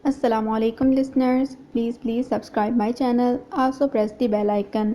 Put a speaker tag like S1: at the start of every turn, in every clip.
S1: Assalamu alaikum listeners, please subscribe my channel, also press the bell icon.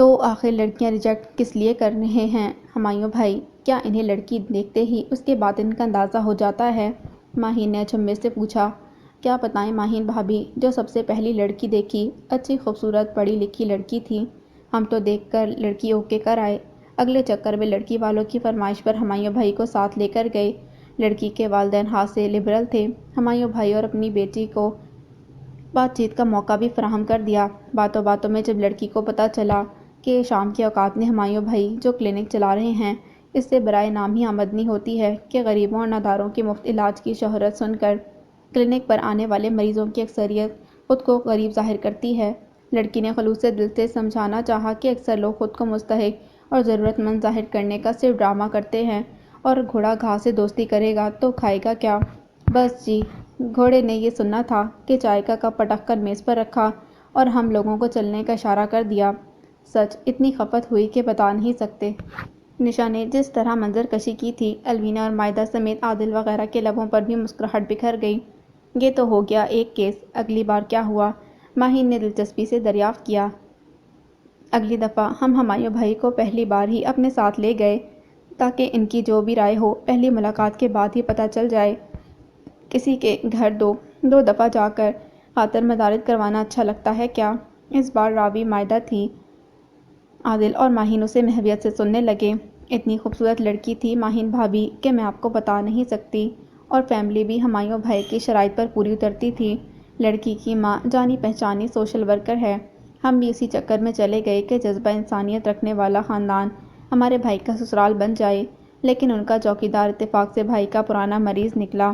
S1: تو آخر لڑکیاں reject کس لیے کر رہے ہیں ہمایوں بھائی؟ کیا انہیں لڑکی دیکھتے ہی اس کے باطن کا اندازہ ہو جاتا ہے؟ ماہین نے اچنبھے سے پوچھا۔ کیا بتائیں ماہین بھابھی، جو سب سے پہلی لڑکی دیکھی اچھی خوبصورت پڑھی لکھی لڑکی تھی، ہم تو دیکھ کر لڑکی اوکے کر آئے، اگلے چکر میں لڑکی والوں کی فرمائش پر ہمایوں بھائی کو ساتھ لے کر گئے۔ لڑکی کے والدین ہاتھ سے لبرل تھے، ہمایوں بھائی اور اپنی بیٹی کو بات چیت کا موقع بھی فراہم کر دیا۔ باتوں باتوں میں جب لڑکی کو پتہ چلا کہ شام کے اوقات میں ہمایوں بھائی جو کلینک چلا رہے ہیں، اس سے برائے نام ہی آمدنی ہوتی ہے کہ غریبوں اور ناداروں کے مفت علاج کی شہرت سن کر کلینک پر آنے والے مریضوں کی اکثریت خود کو غریب ظاہر کرتی ہے۔ لڑکی نے خلوص دل سے سمجھانا چاہا کہ اکثر لوگ خود کو مستحق اور ضرورت مند ظاہر کرنے کا صرف ڈرامہ کرتے ہیں، اور گھوڑا گھاس سے دوستی کرے گا تو کھائے گا کیا؟ بس جی، گھوڑے نے یہ سننا تھا کہ چائے کا کپ پٹک کر میز پر رکھا اور ہم لوگوں کو چلنے کا اشارہ کر دیا۔ سچ اتنی خفت ہوئی کہ بتا نہیں سکتے۔ نشا نے جس طرح منظر کشی کی تھی، الوینا اور مائدہ سمیت عادل وغیرہ کے لبوں پر بھی مسکراہٹ بکھر گئی۔ یہ تو ہو گیا ایک کیس، اگلی بار کیا ہوا؟ ماہین نے دلچسپی سے دریافت کیا۔ اگلی دفعہ ہم ہمایوں بھائی کو پہلی بار ہی اپنے ساتھ لے گئے تاکہ ان کی جو بھی رائے ہو پہلی ملاقات کے بعد ہی پتہ چل جائے۔ کسی کے گھر دو دفعہ جا کر خاطر مدارت کروانا اچھا لگتا ہے کیا؟ اس بار راوی مائدہ تھی۔ عادل اور ماہین اسے محبت سے سننے لگے۔ اتنی خوبصورت لڑکی تھی ماہین بھابھی کہ میں آپ کو بتا نہیں سکتی، اور فیملی بھی ہمایوں بھائی کی شرائط پر پوری اترتی تھی۔ لڑکی کی ماں جانی پہچانی سوشل ورکر ہے۔ ہم بھی اسی چکر میں چلے گئے کہ جذبہ انسانیت رکھنے والا خاندان ہمارے بھائی کا سسرال بن جائے، لیکن ان کا چوکیدار اتفاق سے بھائی کا پرانا مریض نکلا۔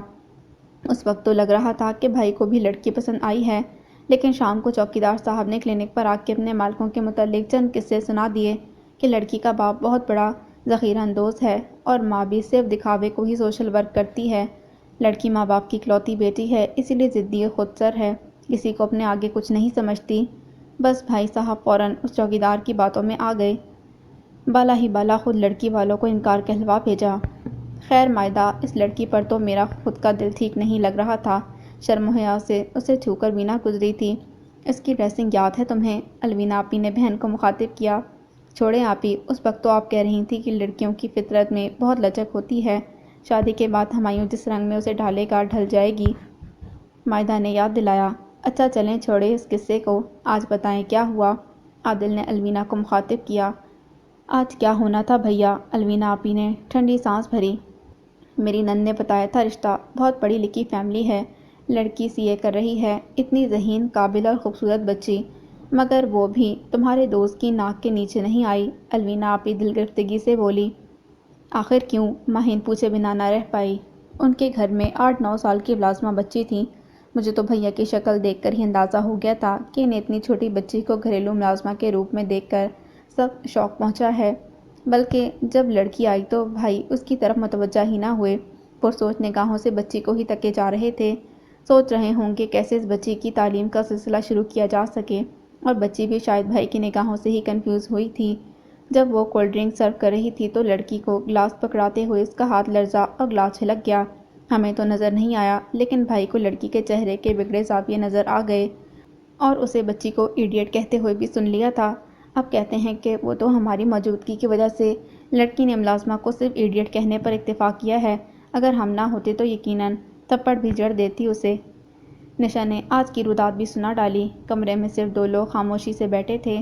S1: اس وقت تو لگ رہا تھا کہ بھائی کو بھی لڑکی پسند آئی ہے، لیکن شام کو چوکیدار صاحب نے کلینک پر آ کے اپنے مالکوں کے متعلق چند قصے سنا دیے کہ لڑکی کا باپ بہت بڑا ذخیرہ اندوز ہے اور ماں بھی صرف دکھاوے کو ہی سوشل ورک کرتی ہے۔ لڑکی ماں باپ کی اکلوتی بیٹی ہے، اسی لیے ضدی خود سر ہے، کسی کو اپنے آگے کچھ نہیں سمجھتی۔ بس بھائی صاحب فوراً اس چوکیدار کی باتوں میں آ گئے، بالا ہی بالا خود لڑکی والوں کو انکار کہلوا بھیجا۔ خیر مائدہ، اس لڑکی پر تو میرا خود کا دل ٹھیک نہیں لگ رہا تھا، شرم و حیا سے اسے چھو کر بھی نہ گزری تھی۔ اس کی ڈریسنگ یاد ہے تمہیں؟ الوینا آپی نے بہن کو مخاطب کیا۔ چھوڑیں آپی، اس وقت تو آپ کہہ رہی تھی کہ لڑکیوں کی فطرت میں بہت لچک ہوتی ہے، شادی کے بعد ہمایوں جس رنگ میں اسے ڈھالے گا ڈھل جائے گی۔ مائدہ نے یاد دلایا۔ اچھا چلیں چھوڑیں اس قصے کو، آج بتائیں کیا ہوا؟ عادل نے الوینا کو مخاطب کیا۔ آج کیا ہونا تھا بھیا؟ الوینا آپی نے ٹھنڈی سانس بھری۔ میری نند نے بتایا تھا رشتہ، بہت پڑھی لکھی فیملی ہے، لڑکی سی اے کر رہی ہے، اتنی ذہین قابل اور خوبصورت بچی، مگر وہ بھی تمہارے دوست کی ناک کے نیچے نہیں آئی۔ الوینا آپی دل گرفتگی سے بولی۔ آخر کیوں؟ ماہین پوچھے بنا نہ رہ پائی۔ ان کے گھر میں 8-9 سال کی ملازمہ بچی تھی، مجھے تو بھیا کی شکل دیکھ کر ہی اندازہ ہو گیا تھا کہ انہیں اتنی چھوٹی بچی کو گھریلو ملازمہ کے روپ میں دیکھ کر سخت شوق پہنچا ہے۔ بلکہ جب لڑکی آئی تو بھائی اس کی طرف متوجہ ہی نہ ہوئے، پرسوچ نگاہوں سے بچی کو ہی تکے جا رہے تھے، سوچ رہے ہوں کہ کیسے اس بچی کی تعلیم کا سلسلہ شروع کیا جا سکے، اور بچی بھی شاید بھائی کی نگاہوں سے ہی کنفیوز ہوئی تھی۔ جب وہ کولڈ ڈرنک سرو کر رہی تھی تو لڑکی کو گلاس پکڑاتے ہوئے اس کا ہاتھ لرزا اور گلاس چھلک گیا۔ ہمیں تو نظر نہیں آیا، لیکن بھائی کو لڑکی کے چہرے کے بگڑے زاویے نظر آ گئے، اور اسے بچی کو ایڈیٹ کہتے ہوئے بھی سن لیا تھا۔ اب کہتے ہیں کہ وہ تو ہماری موجودگی کی وجہ سے لڑکی نے ملازمہ کو صرف ایڈیٹ کہنے پر اکتفا کیا ہے، اگر ہم نہ ہوتے تو یقیناً تھپڑ بھی جڑ دیتی اسے۔ نشا نے آج کی رودات بھی سنا ڈالی۔ کمرے میں صرف 2 لوگ خاموشی سے بیٹھے تھے،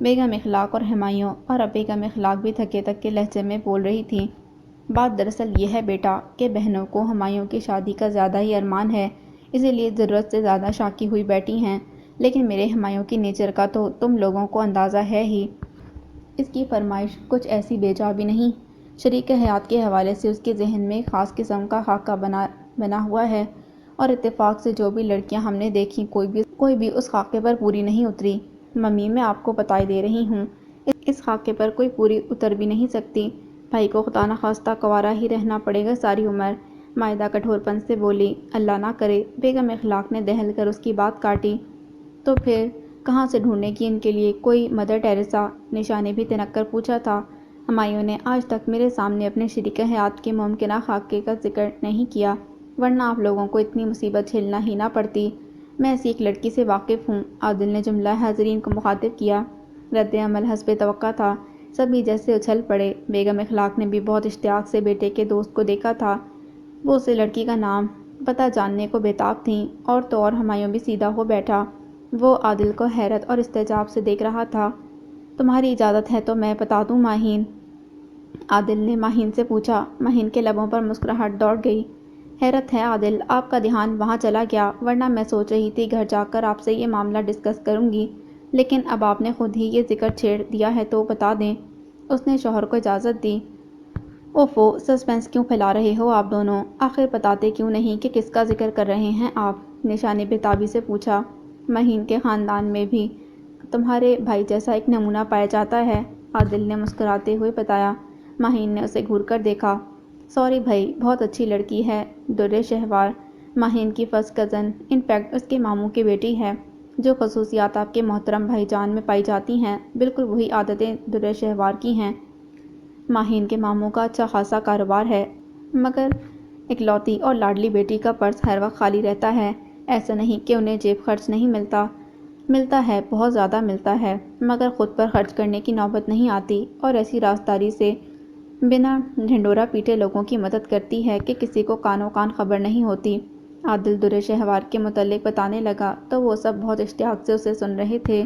S1: بیگم اخلاق اور ہمایوں، اور اب بیگم اخلاق بھی تھکے تھکے لہجے میں بول رہی تھی۔ بات دراصل یہ ہے بیٹا کہ بہنوں کو ہمایوں کی شادی کا زیادہ ہی ارمان ہے، اسی لیے ضرورت سے زیادہ شاکی ہوئی بیٹھی ہیں، لیکن میرے ہمایوں کی نیچر کا تو تم لوگوں کو اندازہ ہے ہی۔ اس کی فرمائش کچھ ایسی بے جا بھی نہیں، شریک حیات کے حوالے سے اس کے ذہن میں ایک خاص قسم کا خاکہ بنا ہوا ہے، اور اتفاق سے جو بھی لڑکیاں ہم نے دیکھیں کوئی بھی اس خاکے پر پوری نہیں اتری۔ ممی میں آپ کو بتائے دے رہی ہوں، اس خاکے پر کوئی پوری اتر بھی نہیں سکتی، بھائی کو خدا نخواستہ کنوارا ہی رہنا پڑے گا ساری عمر۔ مائدہ کٹھور پن سے بولی۔ اللہ نہ کرے، بیگم اخلاق نے دہل کر اس کی بات کاٹی۔ تو پھر کہاں سے ڈھونڈے گی ان کے لیے کوئی مدر ٹیریسا؟ نشا نے بھی تنک کر پوچھا تھا۔ ہمایوں نے آج تک میرے سامنے اپنے شریک حیات کے ممکنہ خاکے کا ذکر نہیں کیا، ورنہ آپ لوگوں کو اتنی مصیبت جھیلنا ہی نہ پڑتی۔ میں ایسی ایک لڑکی سے واقف ہوں، عادل نے جملہ حاضرین کو مخاطب کیا رد عمل حسب توقع تھا، سبھی جیسے اچھل پڑے۔ بیگم اخلاق نے بھی بہت اشتیاق سے بیٹے کے دوست کو دیکھا تھا، وہ اسے لڑکی کا نام پتہ جاننے کو بےتاب تھیں۔ اور تو اور ہمایوں بھی سیدھا ہو بیٹھا، وہ عادل کو حیرت اور استعجاب سے دیکھ رہا تھا۔ تمہاری اجازت ہے تو میں بتا دوں ماہین؟ عادل نے ماہین سے پوچھا۔ ماہین کے لبوں پر مسکراہٹ دوڑ گئی۔ حیرت ہے عادل، آپ کا دھیان وہاں چلا گیا، ورنہ میں سوچ رہی تھی گھر جا کر آپ سے یہ معاملہ ڈسکس کروں گی، لیکن اب آپ نے خود ہی یہ ذکر چھیڑ دیا ہے تو بتا دیں۔ اس نے شوہر کو اجازت دی۔ اوفو، سسپینس کیوں پھیلا رہے ہو آپ دونوں؟ آخر بتاتے کیوں نہیں کہ کس کا ذکر کر رہے ہیں آپ؟ نشا نے بےتابی سے پوچھا۔ ماہین کے خاندان میں بھی تمہارے بھائی جیسا ایک نمونہ پایا جاتا ہے، عادل نے مسکراتے ہوئے بتایا۔ ماہین نے اسے گھور کر دیکھا۔ سوری بھائی، بہت اچھی لڑکی ہے، در شہوار، ماہین کی فرسٹ کزن، ان فیکٹ اس کے ماموں کی بیٹی ہے۔ جو خصوصیات آپ کے محترم بھائی جان میں پائی جاتی ہیں، بالکل وہی عادتیں در شہوار کی ہیں۔ ماہین کے ماموں کا اچھا خاصا کاروبار ہے، مگر اکلوتی اور لاڈلی بیٹی کا پرس ہر وقت خالی رہتا ہے۔ ایسا نہیں کہ انہیں جیب خرچ نہیں ملتا، ملتا ہے، بہت زیادہ ملتا ہے، مگر خود پر خرچ کرنے کی نوبت نہیں آتی، اور ایسی رازداری سے بنا ڈھنڈورا پیٹے لوگوں کی مدد کرتی ہے کہ کسی کو کانوں کان خبر نہیں ہوتی۔ عادل در شہوار کے متعلق بتانے لگا تو وہ سب بہت اشتیاق سے اسے سن رہے تھے۔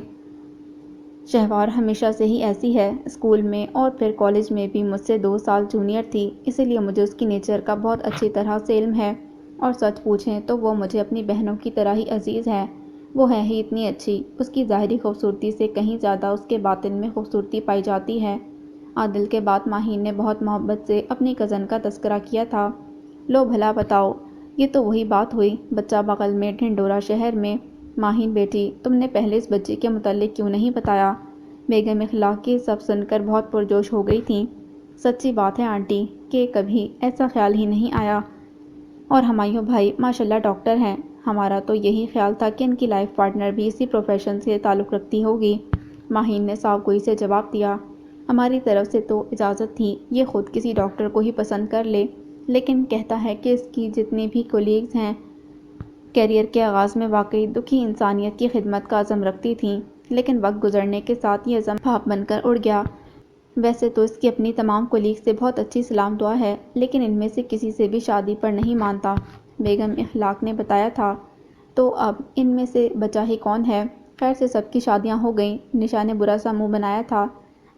S1: شہوار ہمیشہ سے ہی ایسی ہے، اسکول میں اور پھر کالج میں بھی مجھ سے 2 سال جونیئر تھی، اسی لیے مجھے اس کی نیچر کا بہت اچھی طرح سے علم ہے، اور سچ پوچھیں تو وہ مجھے اپنی بہنوں کی طرح ہی عزیز ہے۔ وہ ہے ہی اتنی اچھی، اس کی ظاہری خوبصورتی سے کہیں زیادہ اس کے باطن میں خوبصورتی پائی جاتی ہے۔ عادل کے بعد ماہین نے بہت محبت سے اپنی کزن کا تذکرہ کیا تھا۔ لو بھلا بتاؤ، یہ تو وہی بات ہوئی، بچہ بغل میں ڈھنڈورا شہر میں۔ ماہین بیٹی، تم نے پہلے اس بچے کے متعلق کیوں نہیں بتایا؟ بیگم اخلاق کی سب سن کر بہت پرجوش ہو گئی تھیں۔ سچی بات ہے آنٹی کہ کبھی ایسا خیال ہی نہیں آیا، اور ہمایوں بھائی ماشاءاللہ ڈاکٹر ہیں، ہمارا تو یہی خیال تھا کہ ان کی لائف پارٹنر بھی اسی پروفیشن سے تعلق رکھتی ہوگی۔ ماہین نے صاف گوئی سے جواب دیا۔ ہماری طرف سے تو اجازت تھی، یہ خود کسی ڈاکٹر کو ہی پسند کر لے، لیکن کہتا ہے کہ اس کی جتنی بھی کولیگز ہیں کیریئر کے آغاز میں واقعی دکھی انسانیت کی خدمت کا عزم رکھتی تھیں، لیکن وقت گزرنے کے ساتھ یہ عزم بھاپ بن کر اڑ گیا۔ ویسے تو اس کی اپنی تمام کولیگ سے بہت اچھی سلام دعا ہے، لیکن ان میں سے کسی سے بھی شادی پر نہیں مانتا، بیگم اخلاق نے بتایا تھا۔ تو اب ان میں سے بچا ہی کون ہے؟ خیر سے سب کی شادیاں ہو گئیں۔ نشا نے برا سا منہ بنایا تھا۔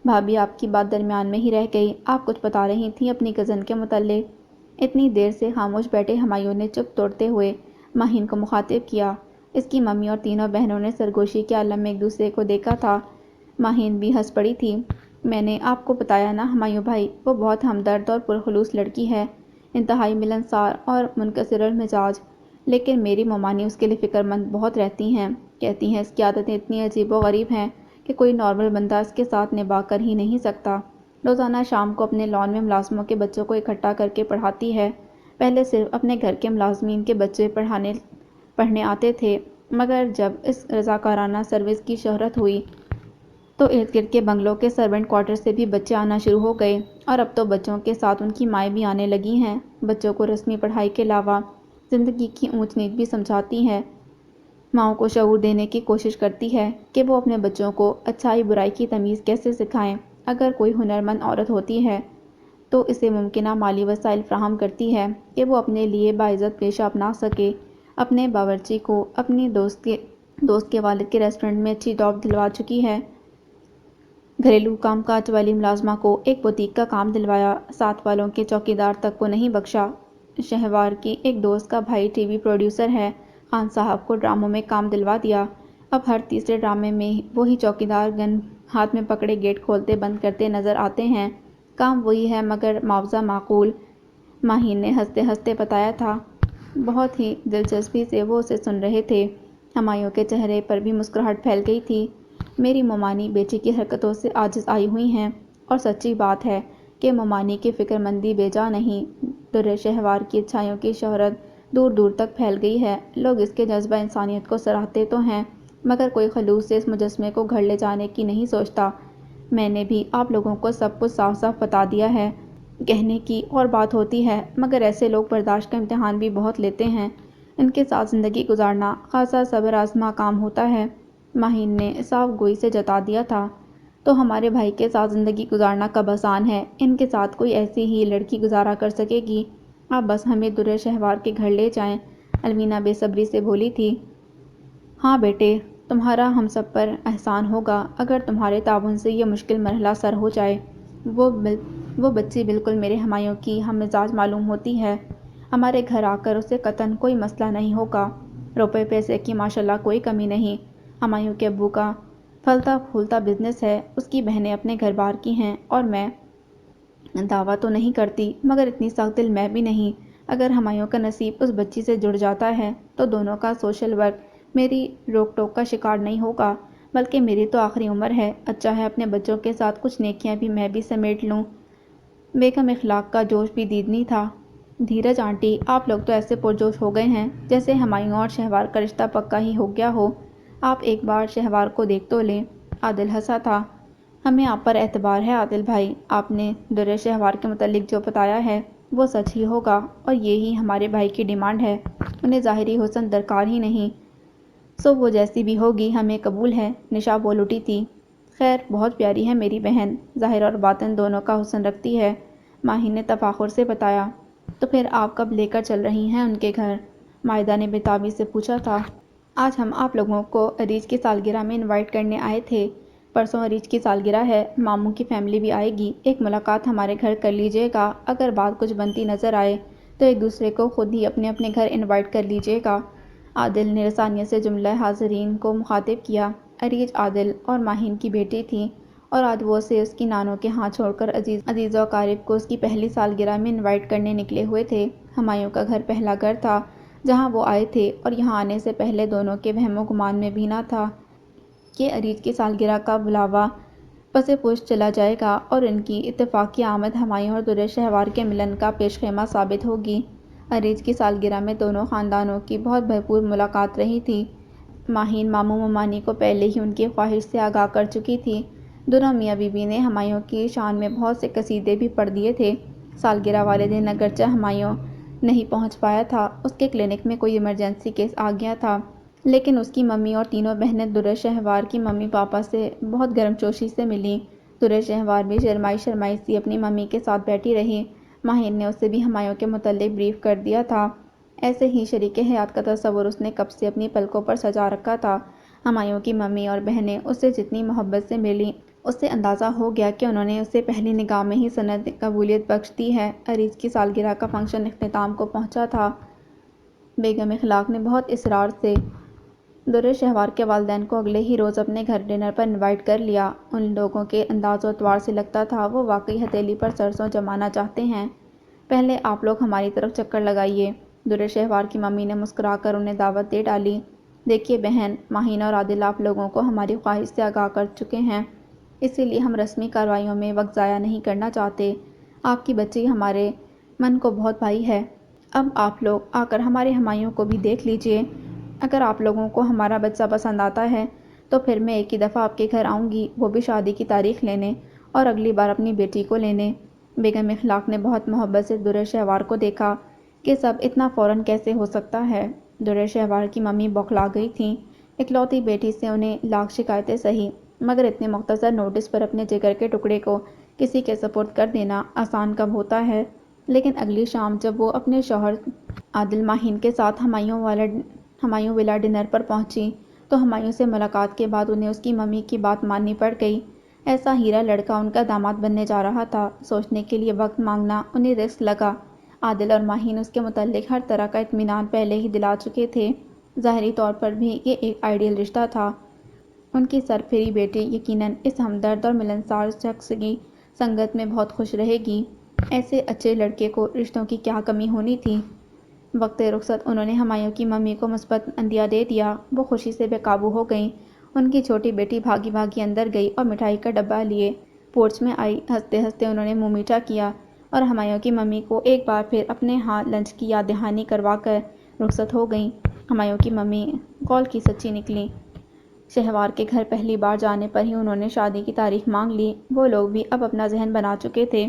S1: بھابھی آپ کی بات درمیان میں ہی رہ گئی، آپ کچھ بتا رہی تھیں اپنی کزن کے متعلق۔ اتنی دیر سے خاموش بیٹھے ہمایوں نے چپ توڑتے ہوئے ماہین کو مخاطب کیا۔ اس کی ممی اور تینوں بہنوں نے سرگوشی کے عالم میں ایک دوسرے کو دیکھا تھا۔ ماہین بھی ہنس پڑی تھی۔ میں نے آپ کو بتایا نا ہمایوں بھائی، وہ بہت ہمدرد اور پرخلوص لڑکی ہے، انتہائی ملنسار اور منکسر المزاج، لیکن میری مومانی اس کے لیے فکر مند بہت رہتی ہیں، کہتی ہیں اس کی عادتیں اتنی عجیب و غریب ہیں کہ کوئی نارمل بندہ اس کے ساتھ نبھا کر ہی نہیں سکتا۔ روزانہ شام کو اپنے لان میں ملازموں کے بچوں کو اکٹھا کر کے پڑھاتی ہے۔ پہلے صرف اپنے گھر کے ملازمین کے بچے پڑھنے آتے تھے، مگر جب اس رضاکارانہ سروس کی شہرت ہوئی تو ارد گرد کے بنگلوں کے سرونٹ کوارٹر سے بھی بچے آنا شروع ہو گئے، اور اب تو بچوں کے ساتھ ان کی مائیں بھی آنے لگی ہیں۔ بچوں کو رسمی پڑھائی کے علاوہ زندگی کی اونچ نیچ بھی سمجھاتی ہے، ماؤں کو شعور دینے کی کوشش کرتی ہے کہ وہ اپنے بچوں کو اچھائی برائی کی تمیز کیسے سکھائیں۔ اگر کوئی ہنرمند عورت ہوتی ہے تو اسے ممکنہ مالی وسائل فراہم کرتی ہے کہ وہ اپنے لیے باعزت پیشہ اپنا سکے۔ اپنے باورچی کو اپنی دوست کے والد کے ریسٹورنٹ میں اچھی جاب دلوا چکی ہے، گھریلو کام کاج والی ملازمہ کو ایک بوتیک کا کام دلوایا، ساتھ والوں کے چوکیدار تک کو نہیں بخشا۔ شہوار کی ایک دوست کا بھائی ٹی وی پروڈیوسر ہے، خان صاحب کو ڈراموں میں کام دلوا دیا، اب ہر تیسرے ڈرامے میں وہی چوکیدار گن ہاتھ میں پکڑے گیٹ کھولتے بند کرتے نظر آتے ہیں۔ کام وہی ہے مگر معاوضہ معقول، ماہین نے ہنستے ہنستے بتایا تھا۔ بہت ہی دلچسپی سے وہ اسے سن رہے تھے۔ ہمایوں کے چہرے پر بھی مسکراہٹ پھیل گئی تھی۔ میری مومانی بیٹی کی حرکتوں سے عاجز آئی ہوئی ہیں، اور سچی بات ہے کہ مومانی کی فکر مندی بے جا نہیں، در شہوار کی اچھائیوں کی شہرت دور دور تک پھیل گئی ہے، لوگ اس کے جذبہ انسانیت کو سراہتے تو ہیں، مگر کوئی خلوص سے اس مجسمے کو گھر لے جانے کی نہیں سوچتا۔ میں نے بھی آپ لوگوں کو سب کچھ صاف صاف بتا دیا ہے، کہنے کی اور بات ہوتی ہے، مگر ایسے لوگ برداشت کا امتحان بھی بہت لیتے ہیں، ان کے ساتھ زندگی گزارنا خاصا صبر آزما کام ہوتا ہے۔ ماہین نے صاف گوئی سے جتا دیا تھا۔ تو ہمارے بھائی کے ساتھ زندگی گزارنا کب آسان ہے، ان کے ساتھ کوئی ایسی ہی لڑکی گزارا کر سکے گی۔ آپ بس ہمیں درِ شہوار کے گھر لے جائیں، الوینا بے صبری سے بولی تھی۔ ہاں بیٹے، تمہارا ہم سب پر احسان ہوگا اگر تمہارے تعاون سے یہ مشکل مرحلہ سر ہو جائے۔ وہ بچی بالکل میرے ہمایوں کی ہم مزاج معلوم ہوتی ہے۔ ہمارے گھر آ کر اسے قطعاً کوئی مسئلہ نہیں ہوگا۔ روپے پیسے کی ماشاءاللہ کوئی کمی نہیں۔ ہمایوں کے ابو کا پھلتا پھولتا بزنس ہے، اس کی بہنیں اپنے گھر بار کی ہیں، اور میں دعویٰ تو نہیں کرتی مگر اتنی سخت دل میں بھی نہیں۔ اگر ہمایوں کا نصیب اس بچی سے جڑ جاتا ہے تو دونوں کا سوشل ورک میری روک ٹوک کا شکار نہیں ہوگا، بلکہ میری تو آخری عمر ہے، اچھا ہے اپنے بچوں کے ساتھ کچھ نیکیاں بھی میں بھی سمیٹ لوں۔ بیگم اخلاق کا جوش بھی دیدنی تھا۔ دھیرج آنٹی، آپ لوگ تو ایسے پرجوش ہو گئے ہیں جیسے ہمایوں اور شہوار کا رشتہ پکا ہی ہو گیا ہو۔ آپ ایک بار شہوار کو دیکھ تو لیں۔ عادل ہنسا تھا۔ ہمیں آپ پر اعتبار ہے عادل بھائی، آپ نے درِ شہوار کے متعلق جو بتایا ہے وہ سچ ہی ہوگا، اور یہی ہمارے بھائی کی ڈیمانڈ ہے، انہیں ظاہری حسن درکار ہی نہیں، سو وہ جیسی بھی ہوگی ہمیں قبول ہے۔ نشا بول اٹھی تھی۔ خیر، بہت پیاری ہے میری بہن، ظاہر اور باطن دونوں کا حسن رکھتی ہے، ماہی نے تفاخر سے بتایا۔ تو پھر آپ کب لے کر چل رہی ہیں ان کے گھر؟ مائدہ نے بےتابی سے پوچھا تھا۔ آج ہم آپ لوگوں کو عریج کی سالگرہ میں انوائٹ کرنے آئے تھے۔ پرسوں عریج کی سالگرہ ہے، ماموں کی فیملی بھی آئے گی، ایک ملاقات ہمارے گھر کر لیجیے گا، اگر بات کچھ بنتی نظر آئے تو ایک دوسرے کو خود ہی اپنے اپنے گھر انوائٹ کر لیجیے گا۔ عادل نے رسانیت سے جملہ حاضرین کو مخاطب کیا۔ عریج عادل اور ماہین کی بیٹی تھی، اور آج وہ اسے اس کی نانوں کے ہاں چھوڑ کر عزیز و اقارب کو اس کی پہلی سالگرہ میں انوائٹ کرنے نکلے ہوئے تھے۔ ہمایوں کا گھر پہلا گھر تھا جہاں وہ آئے تھے، اور یہاں آنے سے پہلے دونوں کے وہم و گمان میں بھی نہ تھا کہ عریج کی سالگرہ کا بلاوا پس پشت چلا جائے گا، اور ان کی اتفاقی آمد ہمایوں اور درِ شہوار کے ملن کا پیش خیمہ ثابت ہوگی۔ عریج کی سالگرہ میں دونوں خاندانوں کی بہت بھرپور ملاقات رہی تھی۔ ماہین ماموں ممانی کو پہلے ہی ان کی خواہش سے آگاہ کر چکی تھی۔ دونوں میاں بیوی نے ہمایوں کی شان میں بہت سے قصیدے بھی پڑھ دیے تھے۔ سالگرہ والے دن اگرچہ ہمایوں نہیں پہنچ پایا تھا، اس کے کلینک میں کوئی ایمرجنسی کیس آ گیا تھا، لیکن اس کی ممی اور تینوں بہنیں درِ شہوار کی ممی پاپا سے بہت گرم جوشی سے ملیں۔ درِ شہوار بھی شرمائی شرمائی سی اپنی ممی کے ساتھ بیٹھی رہی۔ ماہین نے اسے بھی ہمایوں کے متعلق بریف کر دیا تھا۔ ایسے ہی شریک حیات کا تصور اس نے کب سے اپنی پلکوں پر سجا رکھا تھا۔ ہمایوں کی ممی اور بہنیں اس سے جتنی محبت سے ملیں، اس سے اندازہ ہو گیا کہ انہوں نے اسے پہلی نگاہ میں ہی سند قبولیت بخش دی ہے۔ عریج کی سالگرہ کا فنکشن اختتام کو پہنچا تھا۔ بیگم اخلاق نے بہت اصرار سے درِ شہوار کے والدین کو اگلے ہی روز اپنے گھر ڈنر پر انوائٹ کر لیا۔ ان لوگوں کے انداز و اطوار سے لگتا تھا وہ واقعی ہتھیلی پر سرسوں جمانا چاہتے ہیں۔ پہلے آپ لوگ ہماری طرف چکر لگائیے، درِ شہوار کی ممی نے مسکرا کر انہیں دعوت دے ڈالی۔ دیکھیے بہن، ماہین اور عادل آپ لوگوں کو ہماری خواہش سے آگاہ کر چکے ہیں، اسی لیے ہم رسمی کارروائیوں میں وقت ضائع نہیں کرنا چاہتے۔ آپ کی بچی ہمارے من کو بہت بھائی ہے، اب آپ لوگ آ کر ہمارے ہمایوں کو بھی دیکھ لیجیے۔ اگر آپ لوگوں کو ہمارا بچہ پسند آتا ہے تو پھر میں ایک ہی دفعہ آپ کے گھر آؤں گی، وہ بھی شادی کی تاریخ لینے، اور اگلی بار اپنی بیٹی کو لینے۔ بیگم اخلاق نے بہت محبت سے درِ شہوار کو دیکھا کہ سب اتنا فوراً کیسے ہو سکتا ہے۔ درِ شہوار کی ممی بوکھلا گئی تھیں۔ اکلوتی بیٹی سے انہیں لاکھ شکایتیں سہی، مگر اتنے مختصر نوٹس پر اپنے جگر کے ٹکڑے کو کسی کے سپرد کر دینا آسان کب ہوتا ہے۔ لیکن اگلی شام جب وہ اپنے شوہر عادل ماہین کے ساتھ ہمایوں ولا ڈنر پر پہنچی تو ہمایوں سے ملاقات کے بعد انہیں اس کی ممی کی بات ماننی پڑ گئی۔ ایسا ہیرا لڑکا ان کا داماد بننے جا رہا تھا، سوچنے کے لیے وقت مانگنا انہیں رسک لگا۔ عادل اور ماہین اس کے متعلق ہر طرح کا اطمینان پہلے ہی دلا چکے تھے، ظاہری طور پر بھی یہ ایک آئیڈیل رشتہ تھا۔ ان کی سرپھری بیٹی یقیناً اس ہمدرد اور ملنسار شخص کی سنگت میں بہت خوش رہے گی۔ ایسے اچھے لڑکے کو رشتوں کی کیا کمی ہونی تھی۔ وقت رخصت انہوں نے ہمایوں کی ممی کو مثبت عندیہ دے دیا، وہ خوشی سے بے قابو ہو گئیں۔ ان کی چھوٹی بیٹی بھاگی بھاگی اندر گئی اور مٹھائی کا ڈبہ لیے پورچ میں آئی۔ ہنستے ہنستے انہوں نے منہ میٹھا کیا اور ہمایوں کی ممی کو ایک بار پھر اپنے ہاں لنچ کی یاد دہانی کروا کر رخصت ہو گئیں۔ ہمایوں کی ممی قول کی سچی نکلیں۔ شہوار کے گھر پہلی بار جانے پر ہی انہوں نے شادی کی تاریخ مانگ لی۔ وہ لوگ بھی اب اپنا ذہن بنا چکے تھے،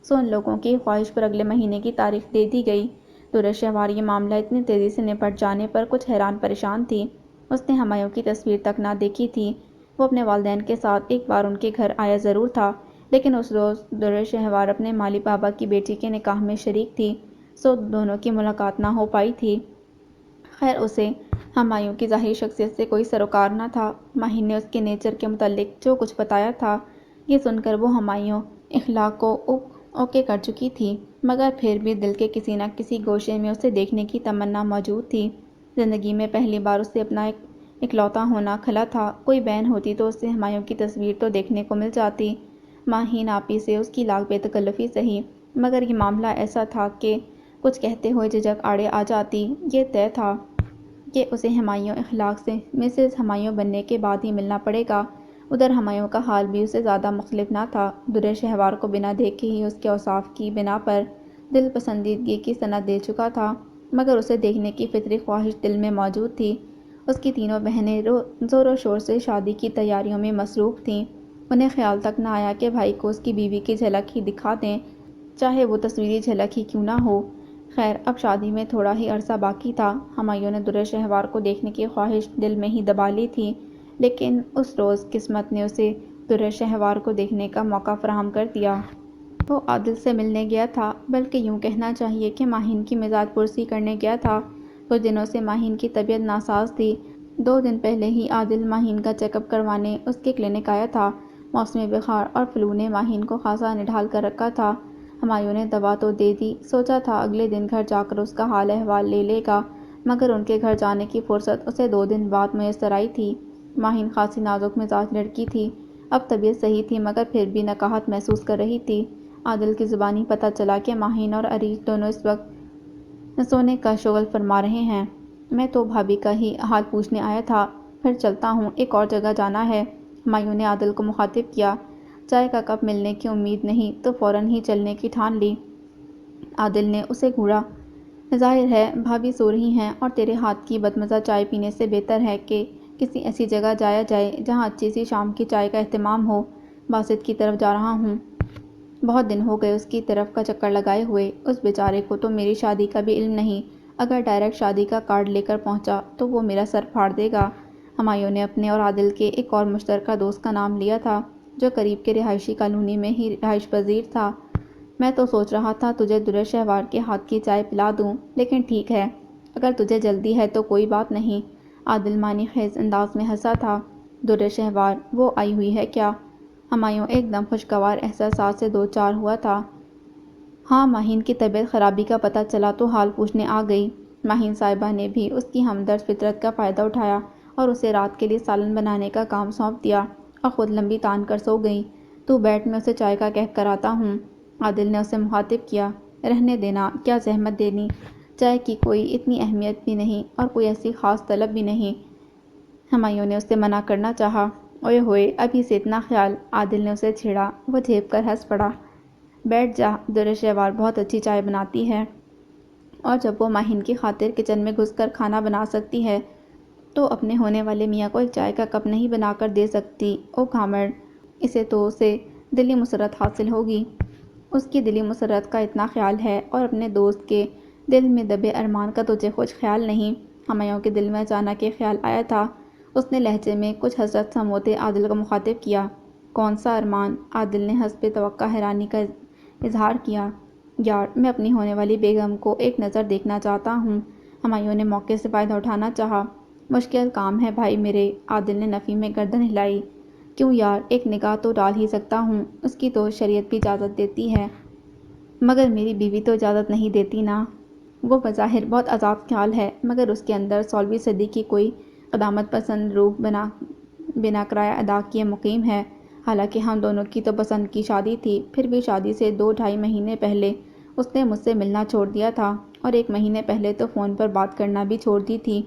S1: سو ان لوگوں کی خواہش پر اگلے مہینے کی تاریخ دے دی گئی۔ درِ شہوار یہ معاملہ اتنی تیزی سے نپٹ جانے پر کچھ حیران پریشان تھی۔ اس نے ہمایوں کی تصویر تک نہ دیکھی تھی وہ اپنے والدین کے ساتھ ایک بار ان کے گھر آیا ضرور تھا، لیکن اس روز در شہوار اپنے مالی بابا کی بیٹی کے نکاح میں شریک تھی، سو دونوں کی ملاقات نہ ہو پائی تھی۔ خیر اسے ہمایوں کی ظاہری شخصیت سے کوئی سروکار نہ تھا۔ ماہین نے اس کے نیچر کے متعلق جو کچھ بتایا تھا، یہ سن کر وہ ہمایوں اخلاق کو اوکے کر چکی تھی، مگر پھر بھی دل کے کسی نہ کسی گوشے میں اسے دیکھنے کی تمنا موجود تھی۔ زندگی میں پہلی بار اسے اپنا اکلوتا ہونا کھلا تھا۔ کوئی بہن ہوتی تو اسے ہمایوں کی تصویر تو دیکھنے کو مل جاتی۔ ماہین آپی سے اس کی لاکھ بے تکلفی سہی، مگر یہ معاملہ ایسا تھا کہ کچھ کہتے ہوئے جھجک آڑے آ جاتی۔ یہ طے تھا کہ اسے ہمایوں اخلاق سے مسز ہمایوں بننے کے بعد ہی ملنا پڑے گا۔ ادھر ہمایوں کا حال بھی اسے زیادہ مختلف نہ تھا۔ در شہوار کو بنا دیکھے ہی اس کے اوصاف کی بنا پر دل پسندیدگی کی سند دے چکا تھا، مگر اسے دیکھنے کی فطری خواہش دل میں موجود تھی۔ اس کی تینوں بہنیں زور و شور سے شادی کی تیاریوں میں مصروف تھیں۔ انہیں خیال تک نہ آیا کہ بھائی کو اس کی بیوی کی جھلک ہی دکھا دیں، چاہے وہ تصویری جھلک ہی کیوں نہ ہو۔ خیر اب شادی میں تھوڑا ہی عرصہ باقی تھا۔ ہمایوں نے در شہوار کو دیکھنے کی خواہش دل میں ہی دبا لی تھی، لیکن اس روز قسمت نے اسے در شہوار کو دیکھنے کا موقع فراہم کر دیا۔ وہ عادل سے ملنے گیا تھا، بلکہ یوں کہنا چاہیے کہ ماہین کی مزاج پرسی کرنے گیا تھا۔ کچھ دنوں سے ماہین کی طبیعت ناساز تھی۔ 2 دن پہلے ہی عادل ماہین کا چیک اپ کروانے اس کے کلینک آیا تھا۔ موسمی بخار اور فلو نے ماہین کو خاصا نڈھال کر رکھا تھا۔ ہمایوں نے دوا تو دے دی، سوچا تھا اگلے دن گھر جا کر اس کا حال احوال لے لے گا، مگر ان کے گھر جانے کی فرصت اسے 2 دن بعد میسر آئی تھی۔ ماہین خاصی نازک مزاج لڑکی تھی، اب طبیعت صحیح تھی مگر پھر بھی نقاہت محسوس کر رہی تھی۔ عادل کی زبانی پتہ چلا کہ ماہین اور عریش دونوں اس وقت سونے کا شغل فرما رہے ہیں۔ میں تو بھابھی کا ہی حال پوچھنے آیا تھا، پھر چلتا ہوں، ایک اور جگہ جانا ہے۔ ہمایوں نے عادل کو مخاطب کیا۔ چائے کا کپ ملنے کی امید نہیں تو فوراً ہی چلنے کی ٹھان لی۔ عادل نے اسے گھورا۔ ظاہر ہے بھابھی سو رہی ہیں اور تیرے ہاتھ کی بدمزہ چائے پینے سے بہتر ہے کہ کسی ایسی جگہ جایا جائے جہاں اچھی سی شام کی چائے کا اہتمام ہو۔ باسط کی طرف جا رہا ہوں، بہت دن ہو گئے اس کی طرف کا چکر لگائے ہوئے۔ اس بیچارے کو تو میری شادی کا بھی علم نہیں، اگر ڈائریکٹ شادی کا کارڈ لے کر پہنچا تو وہ میرا سر پھاڑ دے گا۔ ہمایوں نے اپنے اور عادل کے ایک اور مشترکہ دوست کا نام لیا تھا، جو قریب کے رہائشی کالونی میں ہی رہائش پذیر تھا۔ میں تو سوچ رہا تھا تجھے در شہوار کے ہاتھ کی چائے پلا دوں، لیکن ٹھیک ہے، اگر تجھے جلدی ہے تو کوئی بات نہیں۔ عادل معنی خیز انداز میں ہنسا تھا۔ در شہوار وہ آئی ہوئی ہے کیا؟ ہمایوں ایک دم خوشگوار احساسات سے دوچار ہوا تھا۔ ہاں، ماہین کی طبیعت خرابی کا پتہ چلا تو حال پوچھنے آ گئی۔ ماہین صاحبہ نے بھی اس کی ہمدرد فطرت کا فائدہ اٹھایا اور اسے رات کے لیے سالن بنانے کا کام سونپ دیا اور خود لمبی تان کر سو گئی۔ تو بیٹھ، میں اسے چائے کا کہہ کر آتا ہوں۔ عادل نے اسے مخاطب کیا۔ رہنے دینا، کیا زحمت دینی، چائے کی کوئی اتنی اہمیت بھی نہیں اور کوئی ایسی خاص طلب بھی نہیں۔ ہمایوں نے اسے منع کرنا چاہا۔ اوئے ہوئے، ابھی سے اتنا خیال، عادل نے اسے چھیڑا۔ وہ جھیپ کر ہنس پڑا۔ بیٹھ جا، در شہوار بہت اچھی چائے بناتی ہے، اور جب وہ ماہین کی خاطر کچن میں گھس کر کھانا بنا سکتی ہے تو اپنے ہونے والے میاں کو ایک چائے کا کپ نہیں بنا کر دے سکتی؟ او گھامڑ، اسے تو اسے دلی مسرت حاصل ہوگی۔ اس کی دلی مسرت کا اتنا خیال ہے اور اپنے دوست کے دل میں دبے ارمان کا تجھے کچھ خیال نہیں؟ ہمایوں کے دل میں اچانک ایک خیال آیا تھا۔ اس نے لہجے میں کچھ حسرت سموتے عادل کو مخاطب کیا۔ کون سا ارمان؟ عادل نے حسب توقع حیرانی کا اظہار کیا۔ یار، میں اپنی ہونے والی بیگم کو ایک نظر دیکھنا چاہتا ہوں۔ ہمایوں نے موقع سے فائدہ اٹھانا چاہا۔ مشکل کام ہے بھائی میرے، عادل نے نفی میں گردن ہلائی۔ کیوں یار، ایک نگاہ تو ڈال ہی سکتا ہوں، اس کی تو شریعت بھی اجازت دیتی ہے، مگر میری بیوی تو اجازت نہیں دیتی نا۔ وہ بظاہر بہت آزاد خیال ہے، مگر اس کے اندر 16ویں صدی کی کوئی قدامت پسند روح بنا کرایہ ادا کیے مقیم ہے۔ حالانکہ ہم دونوں کی تو پسند کی شادی تھی، پھر بھی شادی سے 2-2.5 مہینے پہلے اس نے مجھ سے ملنا چھوڑ دیا تھا، اور 1 مہینے پہلے تو فون پر بات کرنا بھی چھوڑ دی تھی۔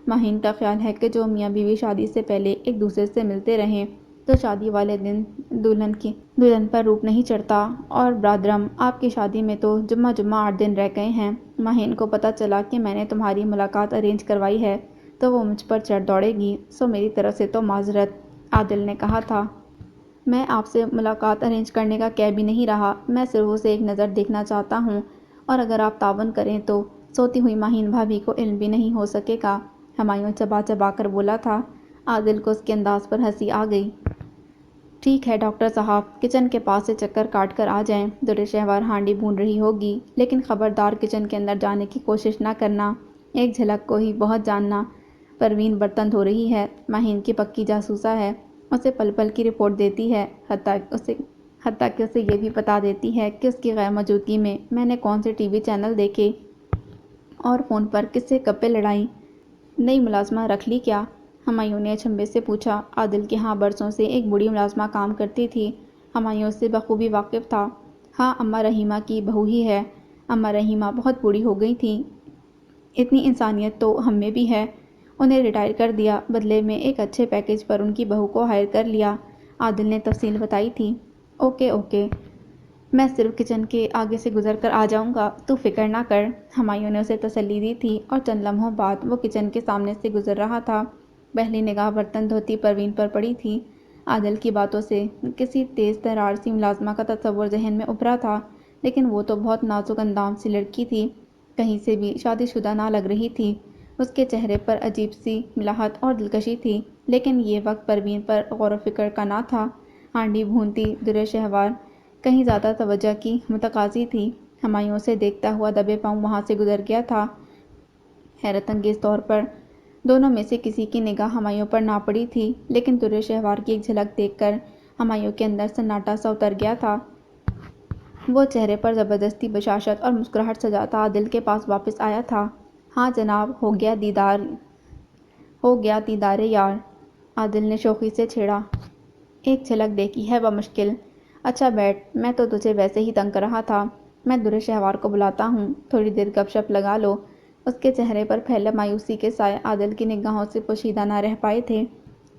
S1: ماہین کا خیال ہے کہ جو میاں بیوی شادی سے پہلے ایک دوسرے سے ملتے رہیں تو شادی والے دن دلہن پر روپ نہیں چڑھتا۔ اور برادرم، آپ کی شادی میں تو جمعہ 8 دن رہ گئے ہیں۔ ماہین کو پتہ چلا کہ میں نے تمہاری ملاقات ارینج کروائی ہے تو وہ مجھ پر چڑھ دوڑے گی، سو میری طرف سے تو معذرت، عادل نے کہا تھا۔ میں آپ سے ملاقات ارینج کرنے کا کہہ بھی نہیں رہا، میں صرف اسے ایک نظر دیکھنا چاہتا ہوں، اور اگر آپ تعاون کریں تو سوتی ہوئی ماہین بھابھی کو علم بھی نہیں ہو سکے گا، ہمایوں چبا چبا کر بولا تھا۔ عادل کو اس کے انداز پر ہنسی آ گئی۔ ٹھیک ہے ڈاکٹر صاحب، کچن کے پاس سے چکر کاٹ کر آ جائیں، در شہوار ہانڈی بھون رہی ہوگی، لیکن خبردار کچن کے اندر جانے کی کوشش نہ کرنا، ایک جھلک کو ہی بہت جاننا۔ پروین برتن دھو رہی ہے، ماہین کی پکی جاسوسا ہے، اسے پل پل کی رپورٹ دیتی ہے، حتیٰ کہ اسے یہ بھی بتا دیتی ہے کہ اس کی غیر موجودگی میں نے کون سے ٹی وی چینل دیکھے اور فون پر کس سے گپیں لڑائیں۔ نئی ملازمہ رکھ لی کیا؟ ہمایوں نے اچنبھے سے پوچھا۔ عادل کے ہاں برسوں سے ایک بوڑھی ملازمہ کام کرتی تھی۔ ہمایوں سے بخوبی واقف تھا۔ ہاں، اماں رحیمہ کی بہو ہی ہے۔ اماں رحیمہ بہت بوڑھی ہو گئی تھیں، اتنی انسانیت تو ہم میں بھی ہے۔ انہیں ریٹائر کر دیا، بدلے میں ایک اچھے پیکیج پر ان کی بہو کو ہائر کر لیا۔ عادل نے تفصیل بتائی تھی۔ اوکے، میں صرف کچن کے آگے سے گزر کر آ جاؤں گا، تو فکر نہ کر۔ ہمایوں نے اسے تسلی دی تھی اور چند لمحوں بعد وہ کچن کے سامنے سے گزر رہا تھا۔ پہلی نگاہ برتن دھوتی پروین پر پڑی تھی۔ عادل کی باتوں سے کسی تیز ترار سی ملازمہ کا تصور ذہن میں ابھرا تھا، لیکن وہ تو بہت نازک اندام سی لڑکی تھی، کہیں سے بھی شادی شدہ نہ لگ رہی تھی۔ اس کے چہرے پر عجیب سی ملاحت اور دلکشی تھی، لیکن یہ وقت پروین پر غور و فکر کا نہ تھا۔ ہانڈی بھونتی در شہوار کہیں زیادہ توجہ کی متقاضی تھی۔ ہمایوں اسے دیکھتا ہوا دبے پاؤں وہاں سے گزر گیا تھا۔ حیرت انگیز طور پر دونوں میں سے کسی کی نگاہ ہمایوں پر نہ پڑی تھی، لیکن در شہوار کی ایک جھلک دیکھ کر ہمایوں کے اندر سناٹا سا اتر گیا تھا۔ وہ چہرے پر زبردستی بشاشت اور مسکراہٹ سجاتا عادل کے پاس واپس آیا تھا۔ ہاں جناب، ہو گیا دیدار یار، عادل نے شوخی سے چھیڑا۔ ایک جھلک دیکھی ہے بمشکل۔ اچھا بیٹھ، میں تو تجھے ویسے ہی تنگ کر رہا تھا۔ میں در شہوار کو بلاتا ہوں، تھوڑی دیر گپ شپ لگا لو۔ اس کے چہرے پر پھیلے مایوسی کے سائے عادل کی نگاہوں سے پوشیدہ نہ رہ پائے تھے۔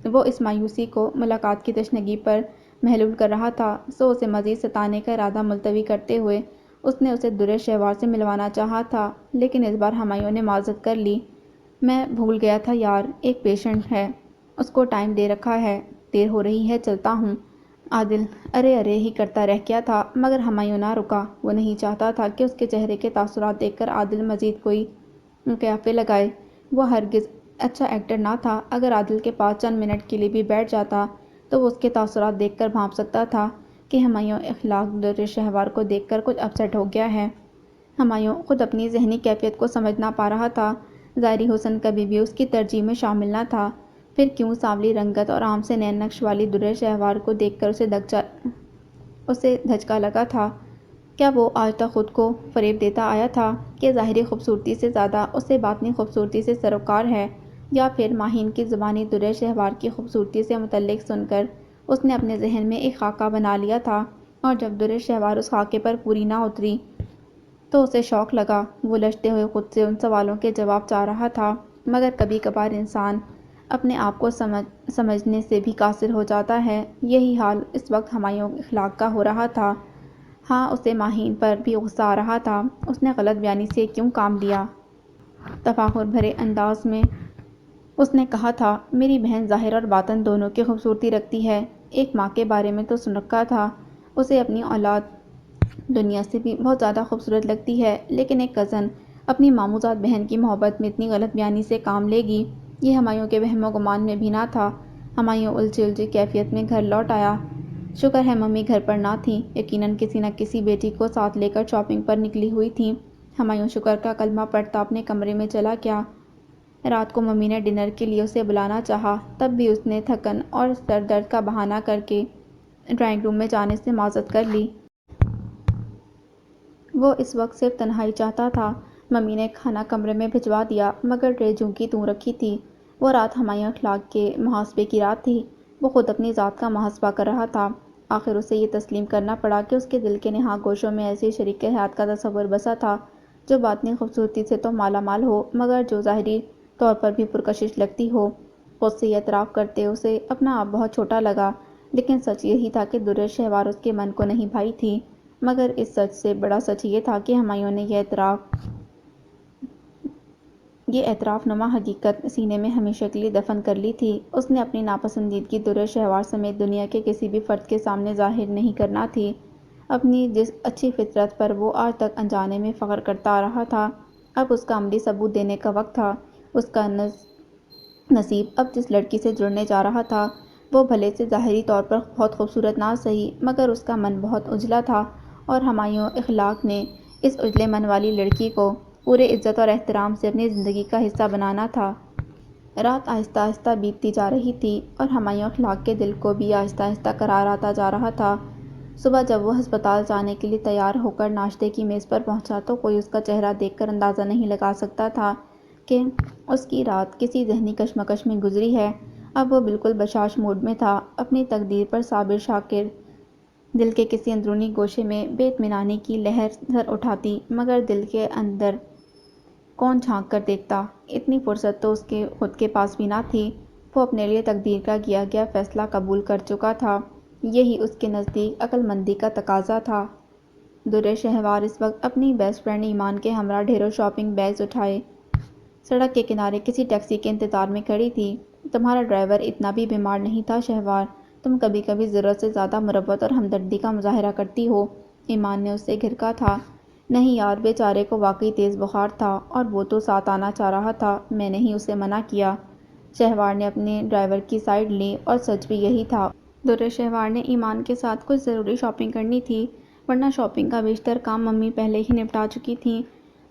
S1: وہ اس مایوسی کو ملاقات کی تشنگی پر محلول کر رہا تھا، سو اسے مزید ستانے کا ارادہ ملتوی کرتے ہوئے اس نے اسے در شہوار سے ملوانا چاہا تھا، لیکن اس بار ہمایوں نے معذرت کر لی۔ میں بھول گیا تھا یار، ایک پیشنٹ ہے، اس کو ٹائم دے رکھا ہے، دیر ہو رہی ہے، چلتا ہوں۔ عادل ارے ہی کرتا رہ گیا تھا، مگر ہمایوں نہ رکا۔ وہ نہیں چاہتا تھا کہ اس کے چہرے کے تاثرات دیکھ کر عادل مزید کوئی قیافے لگائے۔ وہ ہرگز اچھا ایکٹر نہ تھا، اگر عادل کے پاس چند منٹ کے لیے بھی بیٹھ جاتا تو وہ اس کے تاثرات دیکھ کر بھانپ سکتا تھا کہ ہمایوں اخلاق در شہوار کو دیکھ کر کچھ اپسیٹ ہو گیا ہے۔ ہمایوں خود اپنی ذہنی کیفیت کو سمجھ نہ پا رہا تھا۔ ظاہری حسن کبھی بھی اس کی ترجیح میں شامل نہ تھا، پھر کیوں سانولی رنگت اور عام سے نین نقش والی در شہوار کو دیکھ کر اسے دھچکا لگا تھا؟ کیا وہ آج تک خود کو فریب دیتا آیا تھا کہ ظاہری خوبصورتی سے زیادہ اسے باطنی خوبصورتی سے سروکار ہے، یا پھر ماہین کی زبانی در شہوار کی خوبصورتی سے متعلق سن کر اس نے اپنے ذہن میں ایک خاکہ بنا لیا تھا، اور جب در شہوار اس خاکے پر پوری نہ اتری تو اسے شوق لگا۔ وہ لجتے ہوئے خود سے ان سوالوں کے جواب چاہ رہا تھا، مگر کبھی کبھار انسان اپنے آپ کو سمجھنے سے بھی قاصر ہو جاتا ہے۔ یہی حال اس وقت ہمایوں اخلاق کا ہو رہا تھا۔ ہاں، اسے ماہین پر بھی غصہ آ رہا تھا، اس نے غلط بیانی سے کیوں کام لیا۔ تفاخر بھرے انداز میں اس نے کہا تھا، میری بہن ظاہر اور باطن دونوں کی خوبصورتی رکھتی ہے۔ ایک ماں کے بارے میں تو سن رکھا تھا، اسے اپنی اولاد دنیا سے بھی بہت زیادہ خوبصورت لگتی ہے، لیکن ایک کزن اپنی ماموزاد بہن کی محبت میں اتنی غلط بیانی سے کام لے گی، یہ ہمایوں کے وہم و گمان میں بھی نہ تھا۔ ہمایوں الجھی کیفیت میں گھر لوٹ آیا۔ شکر ہے ممی گھر پر نہ تھیں، یقیناً کسی نہ کسی بیٹی کو ساتھ لے کر شاپنگ پر نکلی ہوئی تھیں۔ ہمایوں شکر کا کلمہ پڑھتا اپنے کمرے میں چلا گیا۔ رات کو ممی نے ڈنر کے لیے اسے بلانا چاہا، تب بھی اس نے تھکن اور سر درد کا بہانہ کر کے ڈرائنگ روم میں جانے سے معذرت کر لی۔ وہ اس وقت صرف تنہائی چاہتا تھا۔ ممی نے کھانا کمرے میں بھجوا دیا، مگر ٹرے جوں کی توں رکھی تھی۔ وہ رات ہمایوں اخلاق کے محاسبے کی رات تھی۔ وہ خود اپنی ذات کا محاسبہ کر رہا تھا۔ آخر اسے یہ تسلیم کرنا پڑا کہ اس کے دل کے نہاں گوشوں میں ایسی شریک حیات کا تصور بسا تھا جو باطنی خوبصورتی سے تو مالا مال ہو، مگر جو ظاہری طور پر بھی پرکشش لگتی ہو۔ خود سے یہ اعتراف کرتے اسے اپنا آپ بہت چھوٹا لگا، لیکن سچ یہی تھا کہ در شہوار اس کے من کو نہیں بھائی تھی۔ مگر اس سچ سے بڑا سچ یہ تھا کہ ہمایوں نے یہ اعتراف نما حقیقت سینے میں ہمیشہ کے لیے دفن کر لی تھی۔ اس نے اپنی ناپسندیدگی در شہوار سمیت دنیا کے کسی بھی فرد کے سامنے ظاہر نہیں کرنا تھی۔ اپنی جس اچھی فطرت پر وہ آج تک انجانے میں فخر کرتا آ رہا تھا، اب اس کا عملی ثبوت دینے کا وقت تھا۔ اس کا نصیب اب جس لڑکی سے جڑنے جا رہا تھا وہ بھلے سے ظاہری طور پر بہت خوبصورت نہ سہی، مگر اس کا من بہت اجلا تھا، اور ہمایوں اخلاق نے اس اجلے من والی لڑکی کو پورے عزت اور احترام سے اپنی زندگی کا حصہ بنانا تھا۔ رات آہستہ آہستہ بیتتی جا رہی تھی اور ہمایوں اخلاق کے دل کو بھی آہستہ آہستہ قرار آتا جا رہا تھا۔ صبح جب وہ ہسپتال جانے کے لیے تیار ہو کر ناشتے کی میز پر پہنچا تو کوئی اس کا چہرہ دیکھ کر اندازہ نہیں لگا سکتا تھا کہ اس کی رات کسی ذہنی کشمکش میں گزری ہے۔ اب وہ بالکل بشاش موڈ میں تھا، اپنی تقدیر پر صابر شاکر۔ دل کے کسی اندرونی گوشے میں بے اطمینانی کی لہر سر اٹھاتی، مگر دل کے اندر کون جھانک کر دیکھتا؟ اتنی فرصت تو اس کے خود کے پاس بھی نہ تھی۔ وہ اپنے لیے تقدیر کا کیا گیا فیصلہ قبول کر چکا تھا، یہی اس کے نزدیک عقل مندی کا تقاضا تھا۔ درِ شہوار اس وقت اپنی بیسٹ فرینڈ ایمان کے ہمراہ ڈھیروں شاپنگ بیگز اٹھائے سڑک کے کنارے کسی ٹیکسی کے انتظار میں کھڑی تھی۔ تمہارا ڈرائیور اتنا بھی بیمار نہیں تھا شہوار، تم کبھی کبھی ضرورت سے زیادہ مروت اور ہمدردی کا مظاہرہ کرتی ہو، ایمان نے اس سے گھرکا تھا۔ نہیں یار، بیچارے کو واقعی تیز بخار تھا اور وہ تو ساتھ آنا چاہ رہا تھا، میں نے ہی اسے منع کیا۔ شہوار نے اپنے ڈرائیور کی سائیڈ لی، اور سچ بھی یہی تھا۔ درِ شہوار نے ایمان کے ساتھ کچھ ضروری شاپنگ کرنی تھی، ورنہ شاپنگ کا بیشتر کام ممی پہلے ہی نپٹا چکی تھیں۔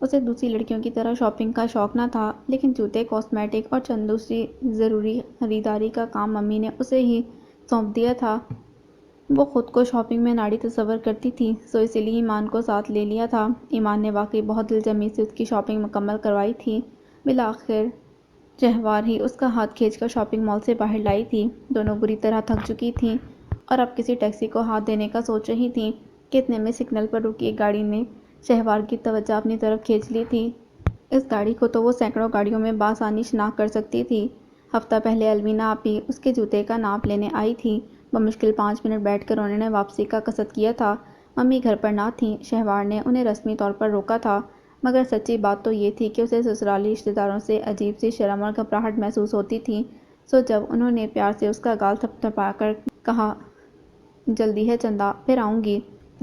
S1: اسے دوسری لڑکیوں کی طرح شاپنگ کا شوق نہ تھا، لیکن جوتے، کاسمیٹک اور چند دوسری ضروری خریداری کا کام ممی نے اسے ہی سونپ دیا تھا۔ وہ خود کو شاپنگ میں ناڑی تصور کرتی تھی، سو اسی لیے ایمان کو ساتھ لے لیا تھا۔ ایمان نے واقعی بہت دل جمی سے اس کی شاپنگ مکمل کروائی تھی۔ بالآخر شہوار ہی اس کا ہاتھ کھینچ کر شاپنگ مال سے باہر لائی تھی۔ دونوں بری طرح تھک چکی تھیں اور اب کسی ٹیکسی کو ہاتھ دینے کا سوچ رہی تھیں کہ اتنے میں سگنل پر رکی ایک گاڑی نے شہوار کی توجہ اپنی طرف کھینچ لی تھی۔ اس گاڑی کو تو وہ سینکڑوں گاڑیوں میں بآسانی شناخت کر سکتی تھی۔ ہفتہ پہلے الوینا آپی اس کے جوتے کا ناپ لینے آئی تھی۔ بمشکل 5 منٹ بیٹھ کر انہوں نے واپسی کا قصد کیا تھا۔ ممی گھر پر نہ تھیں۔ شہوار نے انہیں رسمی طور پر روکا تھا، مگر سچی بات تو یہ تھی کہ اسے سسرالی رشتہ داروں سے عجیب سی شرم اور گھبراہٹ محسوس ہوتی تھی۔ سو جب انہوں نے پیار سے اس کا گال تھپتھپا کر کہا، جلدی ہے چندا، پھر آؤں گی،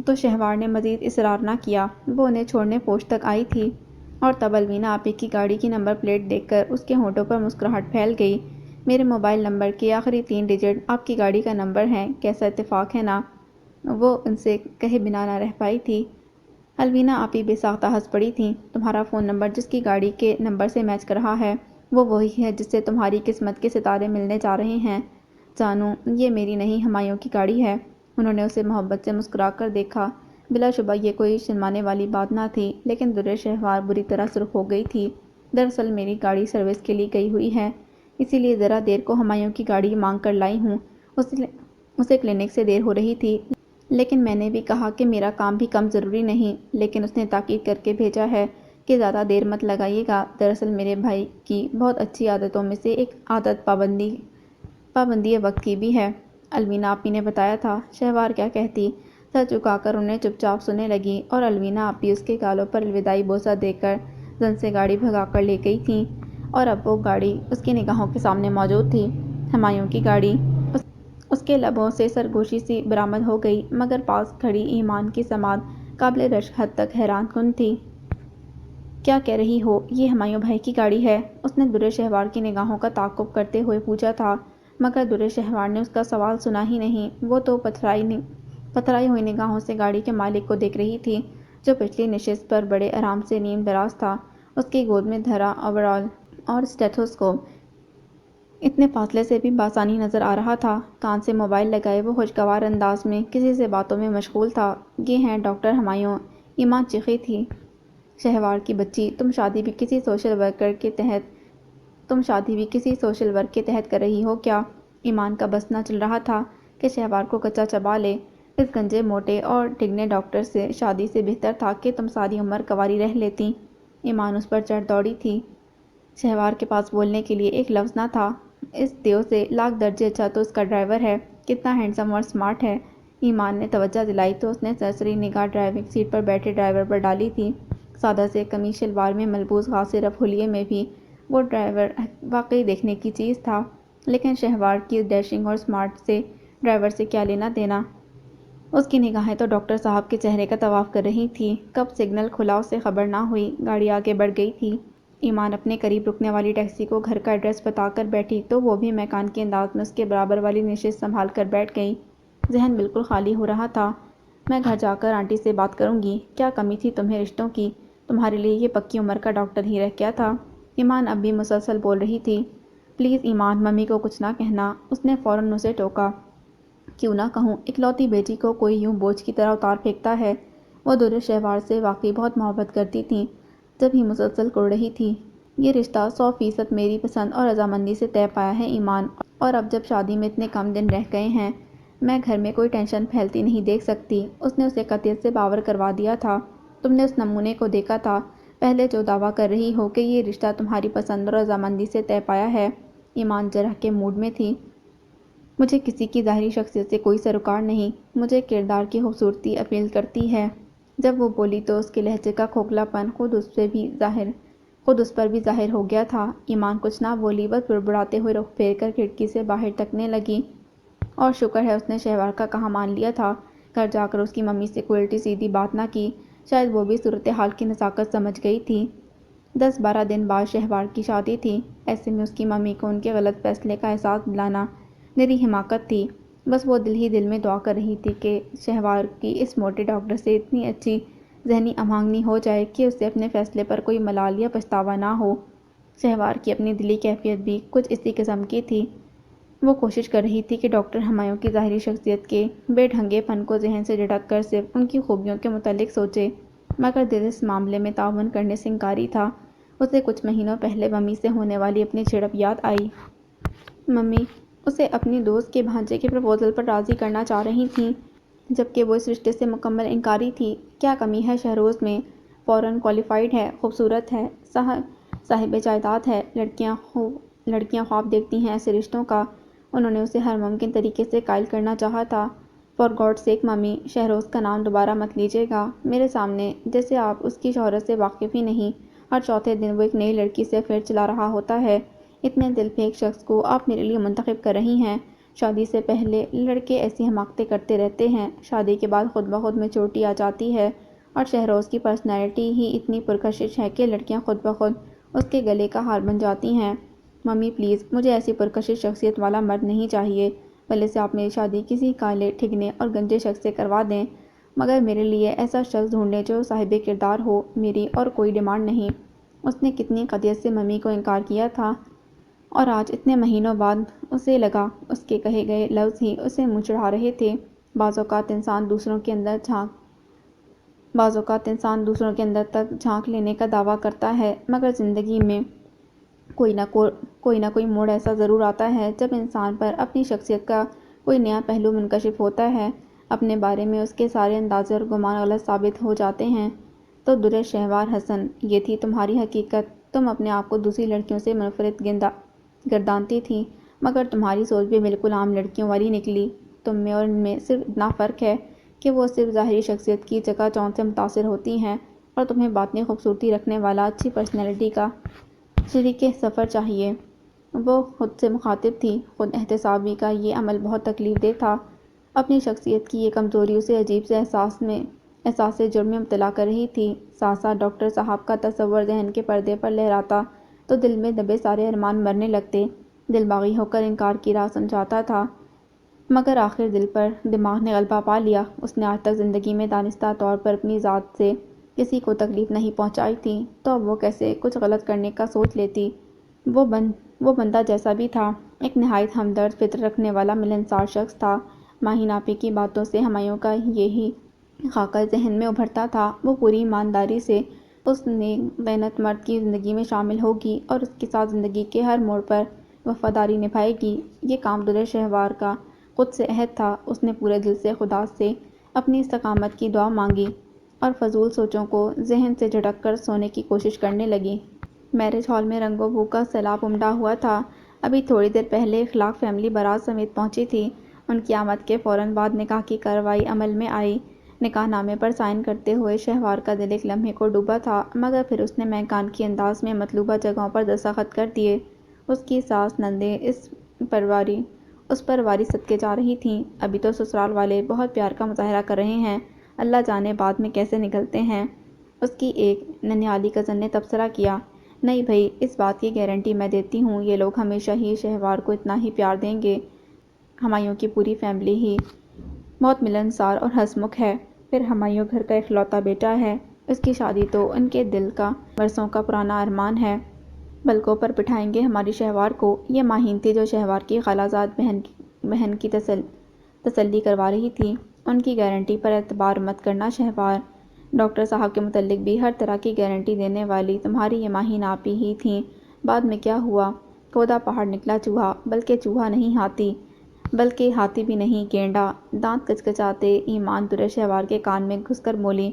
S1: تو شہوار نے مزید اصرار نہ کیا۔ وہ انہیں چھوڑنے پوچھ تک آئی تھی، اور تب الوینا آپی کی گاڑی کی نمبر پلیٹ دیکھ کر اس کے ہونٹوں پر مسکراہٹ پھیل گئی۔ میرے موبائل نمبر کے آخری 3 ڈجٹ آپ کی گاڑی کا نمبر ہیں، کیسا اتفاق ہے نا؟ وہ ان سے کہے بنا نہ رہ پائی تھی۔ الوینا آپی بے ساختہ ہنس پڑی تھیں۔ تمہارا فون نمبر جس کی گاڑی کے نمبر سے میچ کر رہا ہے، وہ وہی ہے جس سے تمہاری قسمت کے ستارے ملنے جا رہے ہیں۔ جانو، یہ میری نہیں ہمایوں کی گاڑی ہے۔ انہوں نے اسے محبت سے مسکرا کر دیکھا۔ بلا شبہ یہ کوئی شرمانے والی بات نہ تھی، لیکن درِ شہوار بری طرح سرخ ہو گئی تھی۔ دراصل میری گاڑی سروس کے لیے گئی ہوئی ہے، اسی لیے ذرا دیر کو ہمایوں کی گاڑی مانگ کر لائی ہوں۔ اسے کلینک سے دیر ہو رہی تھی، لیکن میں نے بھی کہا کہ میرا کام بھی کم ضروری نہیں، لیکن اس نے تاکید کر کے بھیجا ہے کہ زیادہ دیر مت لگائیے گا۔ دراصل میرے بھائی کی بہت اچھی عادتوں میں سے ایک عادت پابندی وقت کی بھی ہے، الوینا آپی نے بتایا تھا۔ شہوار کیا کہتی، سر جھکا کر انہیں چپ چاپ سننے لگی، اور الوینا آپی اس کے گالوں پر الوداعی بوسہ دے کر زن سے گاڑی بھگا کر لے گئی تھیں، اور اب وہ گاڑی اس کی نگاہوں کے سامنے موجود تھی، ہمایوں کی گاڑی۔ اس کے لبوں سے سرگوشی سی برآمد ہو گئی، مگر پاس کھڑی ایمان کی سماعت قابل رشک حد تک حیران کن تھی۔ کیا کہہ رہی ہو، یہ ہمایوں بھائی کی گاڑی ہے؟ اس نے درِ شہوار کی نگاہوں کا تعاقب کرتے ہوئے پوچھا تھا، مگر درِ شہوار نے اس کا سوال سنا ہی نہیں۔ وہ تو پتھرائی ہوئی نگاہوں سے گاڑی کے مالک کو دیکھ رہی تھی، جو پچھلی نشست پر بڑے آرام سے نیم دراز تھا، اس کی گود میں دھرا اوور آل اور اسٹیتھوسکوپ اتنے فاصلے سے بھی بآسانی نظر آ رہا تھا۔ کان سے موبائل لگائے وہ خوشگوار انداز میں کسی سے باتوں میں مشغول تھا۔ یہ ہیں ڈاکٹر ہمایوں، ایمان چیخی تھی۔ شہوار کی بچی، تم شادی بھی کسی سوشل ورک کے تحت کر رہی ہو کیا؟ ایمان کا بس نہ چل رہا تھا کہ شہوار کو کچا چبا لے۔ اس گنجے موٹے اور ٹھگنے ڈاکٹر سے شادی سے بہتر تھا کہ تم ساری عمر کنواری رہ لیتی۔ ایمان اس پر چڑھ دوڑی تھی۔ شہوار کے پاس بولنے کے لیے ایک لفظ نہ تھا۔ اس دیو سے لاکھ درجے اچھا تو اس کا ڈرائیور ہے، کتنا ہینڈسم اور سمارٹ ہے۔ ایمان نے توجہ دلائی تو اس نے سرسری نگاہ ڈرائیونگ سیٹ پر بیٹھے ڈرائیور پر ڈالی تھی۔ سادہ سے قمیص شلوار میں ملبوس غاصر رف حلیے میں بھی وہ ڈرائیور واقعی دیکھنے کی چیز تھا، لیکن شہوار کی ڈیشنگ اور سمارٹ سے ڈرائیور سے کیا لینا دینا؟ اس کی نگاہیں تو ڈاکٹر صاحب کے چہرے کا طواف کر رہی تھیں۔ کب سگنل کھلا اسے خبر نہ ہوئی، گاڑی آگے بڑھ گئی تھی۔ ایمان اپنے قریب رکنے والی ٹیکسی کو گھر کا ایڈریس بتا کر بیٹھی تو وہ بھی میکان کے انداز میں اس کے برابر والی نشست سنبھال کر بیٹھ گئی۔ ذہن بالکل خالی ہو رہا تھا۔ میں گھر جا کر آنٹی سے بات کروں گی۔ کیا کمی تھی تمہیں رشتوں کی؟ تمہارے لیے یہ پکی عمر کا ڈاکٹر ہی رہ گیا تھا۔ ایمان اب بھی مسلسل بول رہی تھی۔ پلیز ایمان، ممی کو کچھ نہ کہنا، اس نے فوراً اسے ٹوکا۔ کیوں نہ کہوں، اکلوتی بیٹی کو کوئی یوں بوجھ کی طرح اتار پھینکتا ہے۔ وہ درے شہوار سے واقعی بہت محبت کرتی تھیں، جب ہی مسلسل کڑ رہی تھی۔ یہ رشتہ 100% میری پسند اور رضامندی سے طے پایا ہے ایمان، اور اب جب شادی میں اتنے کم دن رہ گئے ہیں، میں گھر میں کوئی ٹینشن پھیلتی نہیں دیکھ سکتی۔ اس نے اسے قطعیت سے باور کروا دیا تھا۔ تم نے اس نمونے کو دیکھا تھا، پہلے جو دعویٰ کر رہی ہو کہ یہ رشتہ تمہاری پسند اور رضامندی سے طے پایا ہے۔ ایمان جرح کے موڈ میں تھی۔ مجھے کسی کی ظاہری شخصیت سے کوئی سروکار نہیں، مجھے کردار کی خوبصورتی اپیل کرتی ہے۔ جب وہ بولی تو اس کے لہجے کا کھوکھلا پن خود اس پر بھی ظاہر ہو گیا تھا۔ ایمان کچھ نہ بولی، بس بڑبڑاتے ہوئے رخ پھیر کر کھڑکی سے باہر تکنے لگی۔ اور شکر ہے اس نے شہوار کا کہا مان لیا تھا، گھر جا کر اس کی ممی سے کوئی الٹی سیدھی بات نہ کی۔ شاید وہ بھی صورتحال کی نزاکت سمجھ گئی تھی۔ 10-12 دن بعد شہوار کی شادی تھی، ایسے میں اس کی ممی کو ان کے غلط فیصلے کا احساس دلانا نری حماقت تھی۔ بس وہ دل ہی دل میں دعا کر رہی تھی کہ شہوار کی اس موٹے ڈاکٹر سے اتنی اچھی ذہنی ہم آہنگی ہو جائے کہ اسے اپنے فیصلے پر کوئی ملال یا پچھتاوا نہ ہو۔ شہوار کی اپنی دلی کیفیت بھی کچھ اسی قسم کی تھی۔ وہ کوشش کر رہی تھی کہ ڈاکٹر ہمایوں کی ظاہری شخصیت کے بے ڈھنگے پن کو ذہن سے جھٹک کر صرف ان کی خوبیوں کے متعلق سوچے، مگر دل اس معاملے میں تعاون کرنے سے انکاری تھا۔ اسے کچھ مہینوں پہلے ممی سے ہونے والی اپنی جھڑپ یاد آئی۔ ممی اسے اپنی دوست کے بھانجے کے پرپوزل پر راضی کرنا چاہ رہی تھیں، جبکہ وہ اس رشتے سے مکمل انکاری تھی۔ کیا کمی ہے شہروز میں؟ فوراً کوالیفائڈ ہے، خوبصورت ہے، صاحب جائیداد ہے، لڑکیاں خواب دیکھتی ہیں ایسے رشتوں کا۔ انہوں نے اسے ہر ممکن طریقے سے قائل کرنا چاہا تھا۔ For God sake mummy, Shehroz کا نام دوبارہ مت لیجیے گا میرے سامنے، جیسے آپ اس کی شہرت سے واقف ہی نہیں۔ ہر چوتھے دن وہ ایک نئی لڑکی سے افیئر چلا رہا ہوتا ہے۔ اتنے دل پھینک شخص کو آپ میرے لیے منتخب کر رہی ہیں۔ شادی سے پہلے لڑکے ایسی حماقتیں کرتے رہتے ہیں، شادی کے بعد خود بخود میچورٹی آ جاتی ہے، اور شہروز کی پرسنالٹی ہی اتنی پرکشش ہے کہ لڑکیاں خود بخود اس کے گلے کا ہار بن جاتی ہیں۔ ممی پلیز، مجھے ایسی پرکشش شخصیت والا مرد نہیں چاہیے، پہلے سے آپ میری شادی کسی کالے ٹھگنے اور گنجے شخص سے کروا دیں، مگر میرے لیے ایسا شخص ڈھونڈیں جو صاحب کردار ہو۔ میری اور کوئی ڈیمانڈ نہیں۔ اس نے کتنی قطعیت سے ممی کو انکار کیا تھا، اور آج اتنے مہینوں بعد اسے لگا اس کے کہے گئے لفظ ہی اسے منہ چڑھا رہے تھے۔ بعض اوقات انسان دوسروں کے اندر تک جھانک لینے کا دعویٰ کرتا ہے، مگر زندگی میں کوئی نہ کوئی موڑ ایسا ضرور آتا ہے جب انسان پر اپنی شخصیت کا کوئی نیا پہلو منکشف ہوتا ہے، اپنے بارے میں اس کے سارے اندازے اور گمان غلط ثابت ہو جاتے ہیں۔ تو درے شہوار حسن، یہ تھی تمہاری حقیقت۔ تم اپنے آپ کو دوسری لڑکیوں سے منفرد گردانتی تھی، مگر تمہاری سوچ بھی بالکل عام لڑکیوں والی نکلی۔ تم میں اور ان میں صرف اتنا فرق ہے کہ وہ صرف ظاہری شخصیت کی چکا چوند سے متاثر ہوتی ہیں، اور تمہیں باطنی خوبصورتی رکھنے والا اچھی پرسنالٹی کا شریک سفر چاہیے۔ وہ خود سے مخاطب تھی۔ خود احتسابی کا یہ عمل بہت تکلیف دہ تھا۔ اپنی شخصیت کی یہ کمزوری اسے عجیب سے احساس جرم میں مبتلا کر رہی تھی۔ ساتھ ساتھ ڈاکٹر صاحب کا تصور ذہن کے پردے پر لہراتا تو دل میں دبے سارے ارمان مرنے لگتے۔ دل باغی ہو کر انکار کی راہ سمجھاتا تھا، مگر آخر دل پر دماغ نے غلبہ پا لیا۔ اس نے آج تک زندگی میں دانستہ طور پر اپنی ذات سے کسی کو تکلیف نہیں پہنچائی تھی، تو اب وہ کیسے کچھ غلط کرنے کا سوچ لیتی؟ وہ بندہ جیسا بھی تھا، ایک نہایت ہمدرد فطرت رکھنے والا ملنسار شخص تھا۔ ماہین آپی کی باتوں سے ہمایوں کا یہی خاکہ ذہن میں ابھرتا تھا۔ وہ پوری ایمانداری سے اس نیک دینت مرد کی زندگی میں شامل ہوگی اور اس کے ساتھ زندگی کے ہر موڑ پر وفاداری نبھائے گی۔ یہ کام درے شہوار کا خود سے عہد تھا۔ اس نے پورے دل سے خدا سے اپنی استقامت کی دعا مانگی اور فضول سوچوں کو ذہن سے جھٹک کر سونے کی کوشش کرنے لگی۔ میرج ہال میں رنگ و بو کا سیلاب امڈا ہوا تھا۔ ابھی تھوڑی دیر پہلے اخلاق فیملی بارات سمیت پہنچی تھی۔ ان کی آمد کے فوراً بعد نکاح کی کارروائی عمل میں آئی۔ نکاح نامے پر سائن کرتے ہوئے شہوار کا دل ایک لمحے کو ڈوبا تھا، مگر پھر اس نے میکان کی انداز میں مطلوبہ جگہوں پر دستخط کر دیے۔ اس کی ساس نندیں اس پر واری صدقے جا رہی تھیں۔ ابھی تو سسرال والے بہت پیار کا مظاہرہ کر رہے ہیں، اللہ جانے بعد میں کیسے نکلتے ہیں۔ اس کی ایک ننیالی کزن نے تبصرہ کیا۔ نہیں بھائی، اس بات کی گارنٹی میں دیتی ہوں، یہ لوگ ہمیشہ ہی شہوار کو اتنا ہی پیار دیں گے۔ ہمایوں کی پوری فیملی ہی بہت ملنسار اور ہنسمکھ ہے۔ پھر ہمایوں گھر کا اکلوتا بیٹا ہے، اس کی شادی تو ان کے دل کا برسوں کا پرانا ارمان ہے۔ پلکوں پر بٹھائیں گے ہماری شہوار کو۔ یہ ماہین تھی جو شہوار کی خالہ زاد بہن کی تسلی کروا رہی تھی۔ ان کی گارنٹی پر اعتبار مت کرنا شہوار، ڈاکٹر صاحب کے متعلق بھی ہر طرح کی گارنٹی دینے والی تمہاری یہ ماہین آپی ہی تھیں۔ بعد میں کیا ہوا؟ کھودا پہاڑ نکلا چوہا، بلکہ چوہا نہیں ہاتھی، بلکہ ہاتھی بھی نہیں گینڈا۔ دانت کچکچاتے ایمان درے شہوار کے کان میں گھس کر بولی۔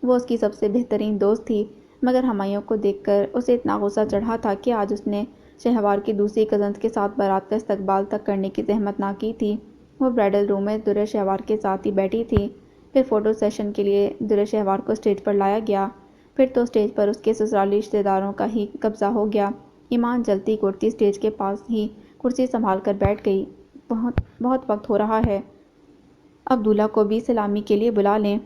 S1: وہ اس کی سب سے بہترین دوست تھی، مگر ہمایوں کو دیکھ کر اسے اتنا غصہ چڑھا تھا کہ آج اس نے شہوار کی دوسری کزنز کے ساتھ بارات کا استقبال تک کرنے کی زحمت نہ کی تھی۔ وہ برائڈل روم میں درے شہوار کے ساتھ ہی بیٹھی تھی۔ پھر فوٹو سیشن کے لیے درے شہوار کو اسٹیج پر لایا گیا۔ پھر تو اسٹیج پر اس کے سسرالی رشتہ داروں کا ہی قبضہ ہو گیا۔ ایمان جلتی کوڑتی اسٹیج کے پاس ہی کرسی سنبھال کر بیٹھ گئی۔ بہت وقت ہو رہا ہے، اب دولہا کو بھی سلامی کے لیے بلا لیں۔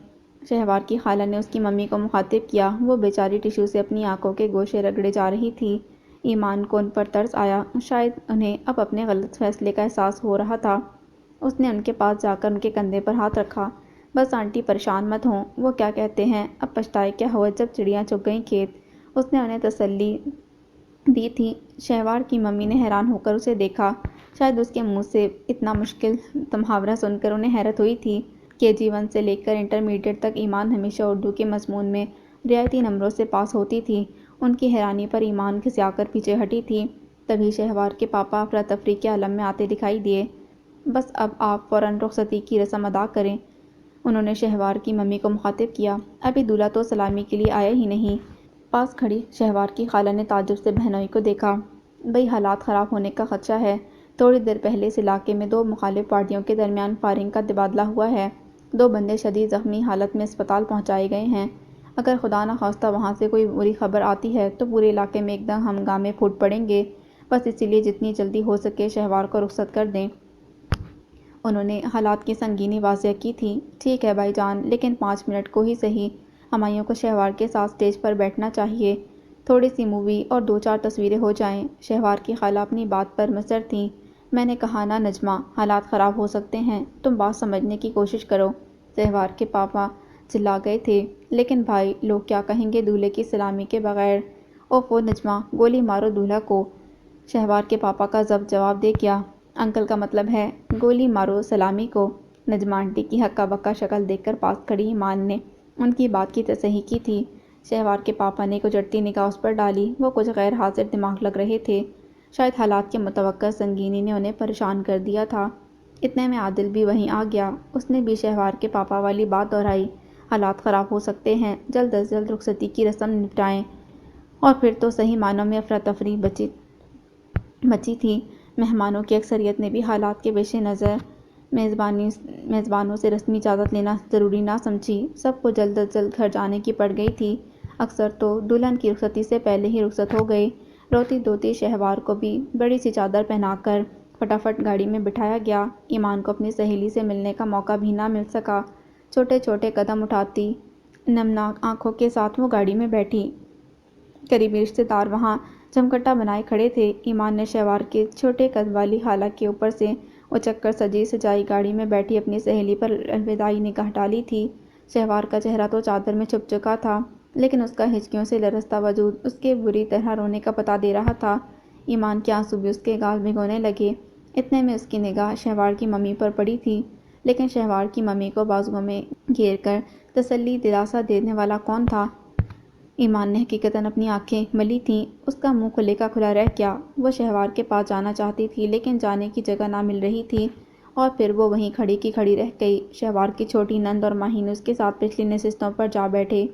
S1: شہوار کی خالہ نے اس کی ممی کو مخاطب کیا۔ وہ بیچاری ٹشو سے اپنی آنکھوں کے گوشے رگڑے جا رہی تھی۔ ایمان کو ان پر ترس آیا، شاید انہیں اب اپنے غلط فیصلے کا احساس ہو رہا تھا۔ اس نے ان کے پاس جا کر ان کے کندھے پر ہاتھ رکھا۔ بس آنٹی پریشان مت ہوں، وہ کیا کہتے ہیں، اب پچھتائے کیا ہوا جب چڑیاں چگ گئیں کھیت۔ اس نے انہیں تسلی دی تھی۔ شہوار کی ممی نے حیران ہو کر اسے دیکھا۔ شاید اس کے منہ سے اتنا مشکل محاورہ سن کر انہیں حیرت ہوئی تھی۔ KG1 سے لے کر انٹرمیڈیٹ تک ایمان ہمیشہ اردو کے مضمون میں رعایتی نمبروں سے پاس ہوتی تھی۔ ان کی حیرانی پر ایمان گھسیا کر پیچھے ہٹی تھی۔ تبھی شہوار کے پاپا افراتفری کے عالم میں آتے دکھائی دیے۔ بس اب آپ فوراً رخصتی کی رسم ادا کریں، انہوں نے شہوار کی ممی کو مخاطب کیا۔ ابھی دولہا تو سلامی کے لیے آیا ہی نہیں۔ پاس کھڑی شہوار کی خالہ نے تعجب سے بہنوئی کو دیکھا۔ بھئی حالات خراب ہونے کا خدشہ ہے۔ تھوڑی دیر پہلے اس علاقے میں 2 مخالف پارٹیوں کے درمیان فائرنگ کا تبادلہ ہوا ہے۔ 2 بندے شدید زخمی حالت میں اسپتال پہنچائے گئے ہیں۔ اگر خدا نخواستہ وہاں سے کوئی بری خبر آتی ہے تو پورے علاقے میں ایک دم ہنگامے پھوٹ پڑیں گے۔ بس اسی لیے جتنی جلدی ہو سکے شہوار کو رخصت کر دیں۔ انہوں نے حالات کی سنگینی واضح کی تھی۔ ٹھیک ہے بھائی جان، لیکن 5 منٹ کو ہی صحیح، ہمایوں کو شہوار کے ساتھ اسٹیج پر بیٹھنا چاہیے۔ تھوڑی سی مووی اور 2-4 تصویریں ہو جائیں۔ شہوار کی خالہ اپنی بات پر مصر تھیں۔ میں نے کہا نا نجمہ، حالات خراب ہو سکتے ہیں، تم بات سمجھنے کی کوشش کرو۔ شہوار کے پاپا چلا گئے تھے، لیکن بھائی لوگ کیا کہیں گے دولہے کی سلامی کے بغیر؟ اوفو نجمہ، گولی مارو دولہا کو۔ شہوار کے پاپا کا ضبط جواب دے گیا۔ انکل کا مطلب ہے گولی مارو سلامی کو۔ نجمہ آنٹی کی ہکا بکا شکل دیکھ کر پاس کھڑی ایمان نے ان کی بات کی تصحیح کی تھی۔ شہوار کے پاپا نے کچھ اڑتی نگاہ اس پر ڈالی۔ وہ کچھ غیر حاضر دماغ لگ رہے تھے۔ شاید حالات کی متوقع سنگینی نے انہیں پریشان کر دیا تھا۔ اتنے میں عادل بھی وہیں آ گیا۔ اس نے بھی شہوار کے پاپا والی بات دہرائی۔ حالات خراب ہو سکتے ہیں، جلد از جلد رخصتی کی رسم نپٹائیں۔ اور پھر تو صحیح معنوں میں افراتفری مچی تھی۔ مہمانوں کی اکثریت نے بھی حالات کے پیش نظر میزبانوں سے رسمی اجازت لینا ضروری نہ سمجھی۔ سب کو جلد از جلد گھر جانے کی پڑ گئی تھی۔ اکثر تو دلہن کی رخصتی سے پہلے ہی رخصت ہو گئے۔ روتی دھوتی شہوار کو بھی بڑی سی چادر پہنا کر فٹافٹ گاڑی میں بٹھایا گیا۔ ایمان کو اپنی سہیلی سے ملنے کا موقع بھی نہ مل سکا۔ چھوٹے چھوٹے قدم اٹھاتی نمناک آنکھوں کے ساتھ وہ گاڑی میں بیٹھی۔ قریبی رشتہ دار وہاں جمکٹا بنائے کھڑے تھے۔ ایمان نے شہوار کے چھوٹے قد والی خالہ کے اوپر سے اچک کر سجی سجائی گاڑی میں بیٹھی اپنی سہیلی پر الوداعی نگاہ ڈالی تھی۔ شہوار کا چہرہ تو چادر میں چھپ چکا تھا، لیکن اس کا ہچکیوں سے لرزتا وجود اس کے بری طرح رونے کا پتہ دے رہا تھا۔ ایمان کے آنسو بھی اس کے گال بھگونے لگے۔ اتنے میں اس کی نگاہ شہوار کی ممی پر پڑی تھی، لیکن شہوار کی ممی کو بازوؤں میں گھیر کر تسلی دلاسا دینے والا کون تھا؟ ایمان نے حقیقتاً اپنی آنکھیں ملی تھیں۔ اس کا منہ کھلے کا کھلا رہ گیا۔ وہ شہوار کے پاس جانا چاہتی تھی، لیکن جانے کی جگہ نہ مل رہی تھی، اور پھر وہ وہیں کھڑی کی کھڑی رہ گئی۔ شہوار کی چھوٹی نند اور ماہین اس کے ساتھ پچھلی نشستوں پر جا بیٹھے۔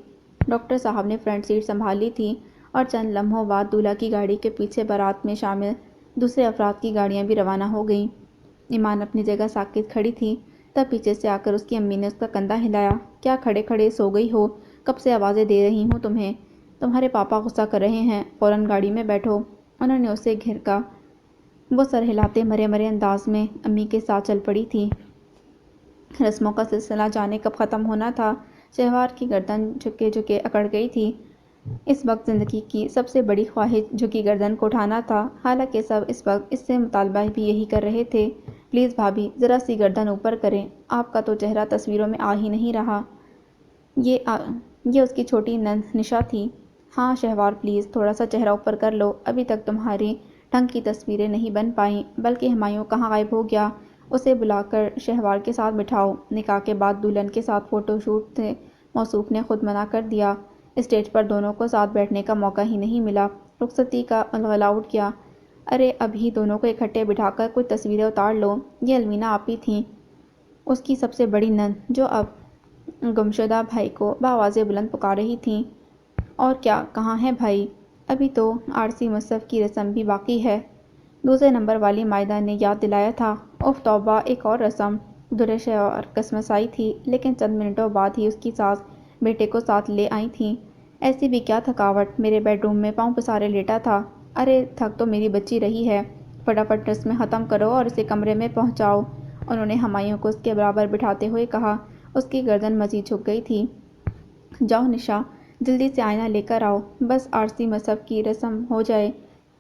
S1: ڈاکٹر صاحب نے فرنٹ سیٹ سنبھال لی تھی، اور چند لمحوں بعد دولہا کی گاڑی کے پیچھے بارات میں شامل دوسرے افراد کی گاڑیاں بھی روانہ ہو گئیں۔ ایمان اپنی جگہ ساکت کھڑی تھی، تب پیچھے سے آ کر اس کی امی نے اس کا کندھا ہلایا۔ کیا کھڑے کھڑے سو گئی ہو؟ کب سے آوازیں دے رہی ہوں تمہیں، تمہارے پاپا غصہ کر رہے ہیں، فوراً گاڑی میں بیٹھو۔ انہوں نے اسے گھیرا۔ وہ سر ہلاتے مرے مرے انداز میں امی کے ساتھ چل پڑی تھی۔ رسموں کا سلسلہ جانے کب ختم ہونا تھا۔ شہوار کی گردن جھکے جھکے اکڑ گئی تھی۔ اس وقت زندگی کی سب سے بڑی خواہش جھکی گردن کو اٹھانا تھا، حالانکہ سب اس وقت اس سے مطالبہ بھی یہی کر رہے تھے۔ پلیز بھابھی، ذرا سی گردن اوپر کریں، آپ کا تو چہرہ تصویروں میں آ ہی نہیں رہا۔ یہ اس کی چھوٹی نند نشا تھی۔ ہاں شہوار پلیز تھوڑا سا چہرہ اوپر کر لو، ابھی تک تمہاری ڈھنگ کی تصویریں نہیں بن پائیں۔ بلکہ ہمایوں کہاں غائب ہو گیا؟ اسے بلا کر شہوار کے ساتھ بٹھاؤ۔ نکاح کے بعد دلہن کے ساتھ فوٹو شوٹ سے موصوف نے خود منع کر دیا۔ اسٹیج پر دونوں کو ساتھ بیٹھنے کا موقع ہی نہیں ملا۔ رخصتی کا الغلا اٹھ گیا۔ ارے اب ہی دونوں کو اکٹھے بٹھا کر کچھ تصویریں اتار لو۔ یہ الوینا آپی تھیں، اس کی سب سے بڑی نند، جو اب گمشدہ بھائی کو بآواز بلند پکار رہی تھیں۔ اور کیا، کہاں ہے بھائی؟ ابھی تو عارضی مصحف کی رسم بھی باقی ہے، دوسرے نمبر والی مائدہ نے یاد دلایا تھا۔ اوف توبہ، ایک اور رسم! درِ شہوار کسمسائی تھی، لیکن چند منٹوں بعد ہی اس کی ساس بیٹے کو ساتھ لے آئی تھیں۔ ایسی بھی کیا تھکاوٹ، میرے بیڈ روم میں پاؤں پسارے لیٹا تھا۔ ارے تھک تو میری بچی رہی ہے، فٹافٹ رسمیں ختم کرو اور اسے کمرے میں پہنچاؤ، انہوں نے ہمایوں کو اس کے برابر بٹھاتے ہوئے کہا۔ اس کی گردن مزید جھک گئی تھی۔ جاؤ نشا، جلدی سے آئینہ لے کر آؤ، بس عارضی مصحف کی رسم ہو جائے،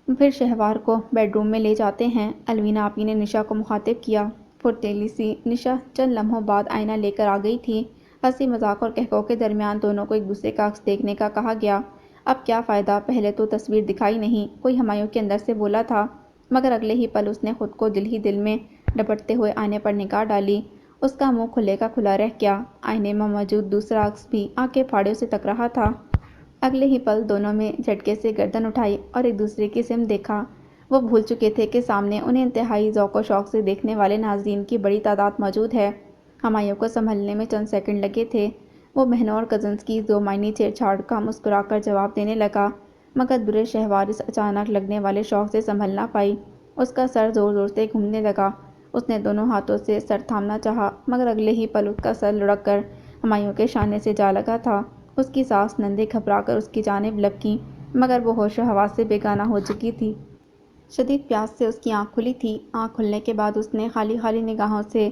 S1: پھر شہوار کو بیڈ روم میں لے جاتے ہیں، الوینا آپی نے نشا کو مخاطب کیا۔ پھرتیلی سی نشا چند لمحوں بعد آئینہ لے کر آ گئی تھی۔ ہنسی مذاق اور کہکہاؤ کے درمیان دونوں کو ایک دوسرے کا عکس دیکھنے کا کہا گیا۔ اب کیا فائدہ، پہلے تو تصویر دکھائی نہیں، کوئی ہمایوں کے اندر سے بولا تھا، مگر اگلے ہی پل اس نے خود کو دل ہی دل میں ڈپٹتے ہوئے آئینے پر نگاہ ڈالی۔ اس کا منہ کھلے کا کھلا رہ گیا، آئینے میں موجود دوسرا عکس بھی آنکھیں پھاڑے اسے تک رہا تھا۔ اگلے ہی پل دونوں میں جھٹکے سے گردن اٹھائی اور ایک دوسرے کی سمت دیکھا۔ وہ بھول چکے تھے کہ سامنے انہیں انتہائی ذوق و شوق سے دیکھنے والے ناظرین کی بڑی تعداد موجود ہے۔ ہمایوں کو سنبھلنے میں چند سیکنڈ لگے تھے۔ وہ بہنوں اور کزنز کی دو معنی چھیڑ چھاڑ کا مسکرا کر جواب دینے لگا، مگر درِ شہوار اس اچانک لگنے والے شوق سے سنبھل نہ پائی۔ اس کا سر زور زور سے گھومنے لگا۔ اس نے دونوں ہاتھوں سے سر تھامنا چاہا، مگر اگلے ہی پل اس کا سر لڑک کر ہمایوں کے شانے سے جا لگا تھا۔ اس کی ساس نندیں گھبرا کر اس کی جانب لپکیں، مگر وہ ہوش و حواس سے بیگانہ ہو چکی تھی۔ شدید پیاس سے اس کی آنکھ کھلی تھی۔ آنکھ کھلنے کے بعد اس نے خالی خالی نگاہوں سے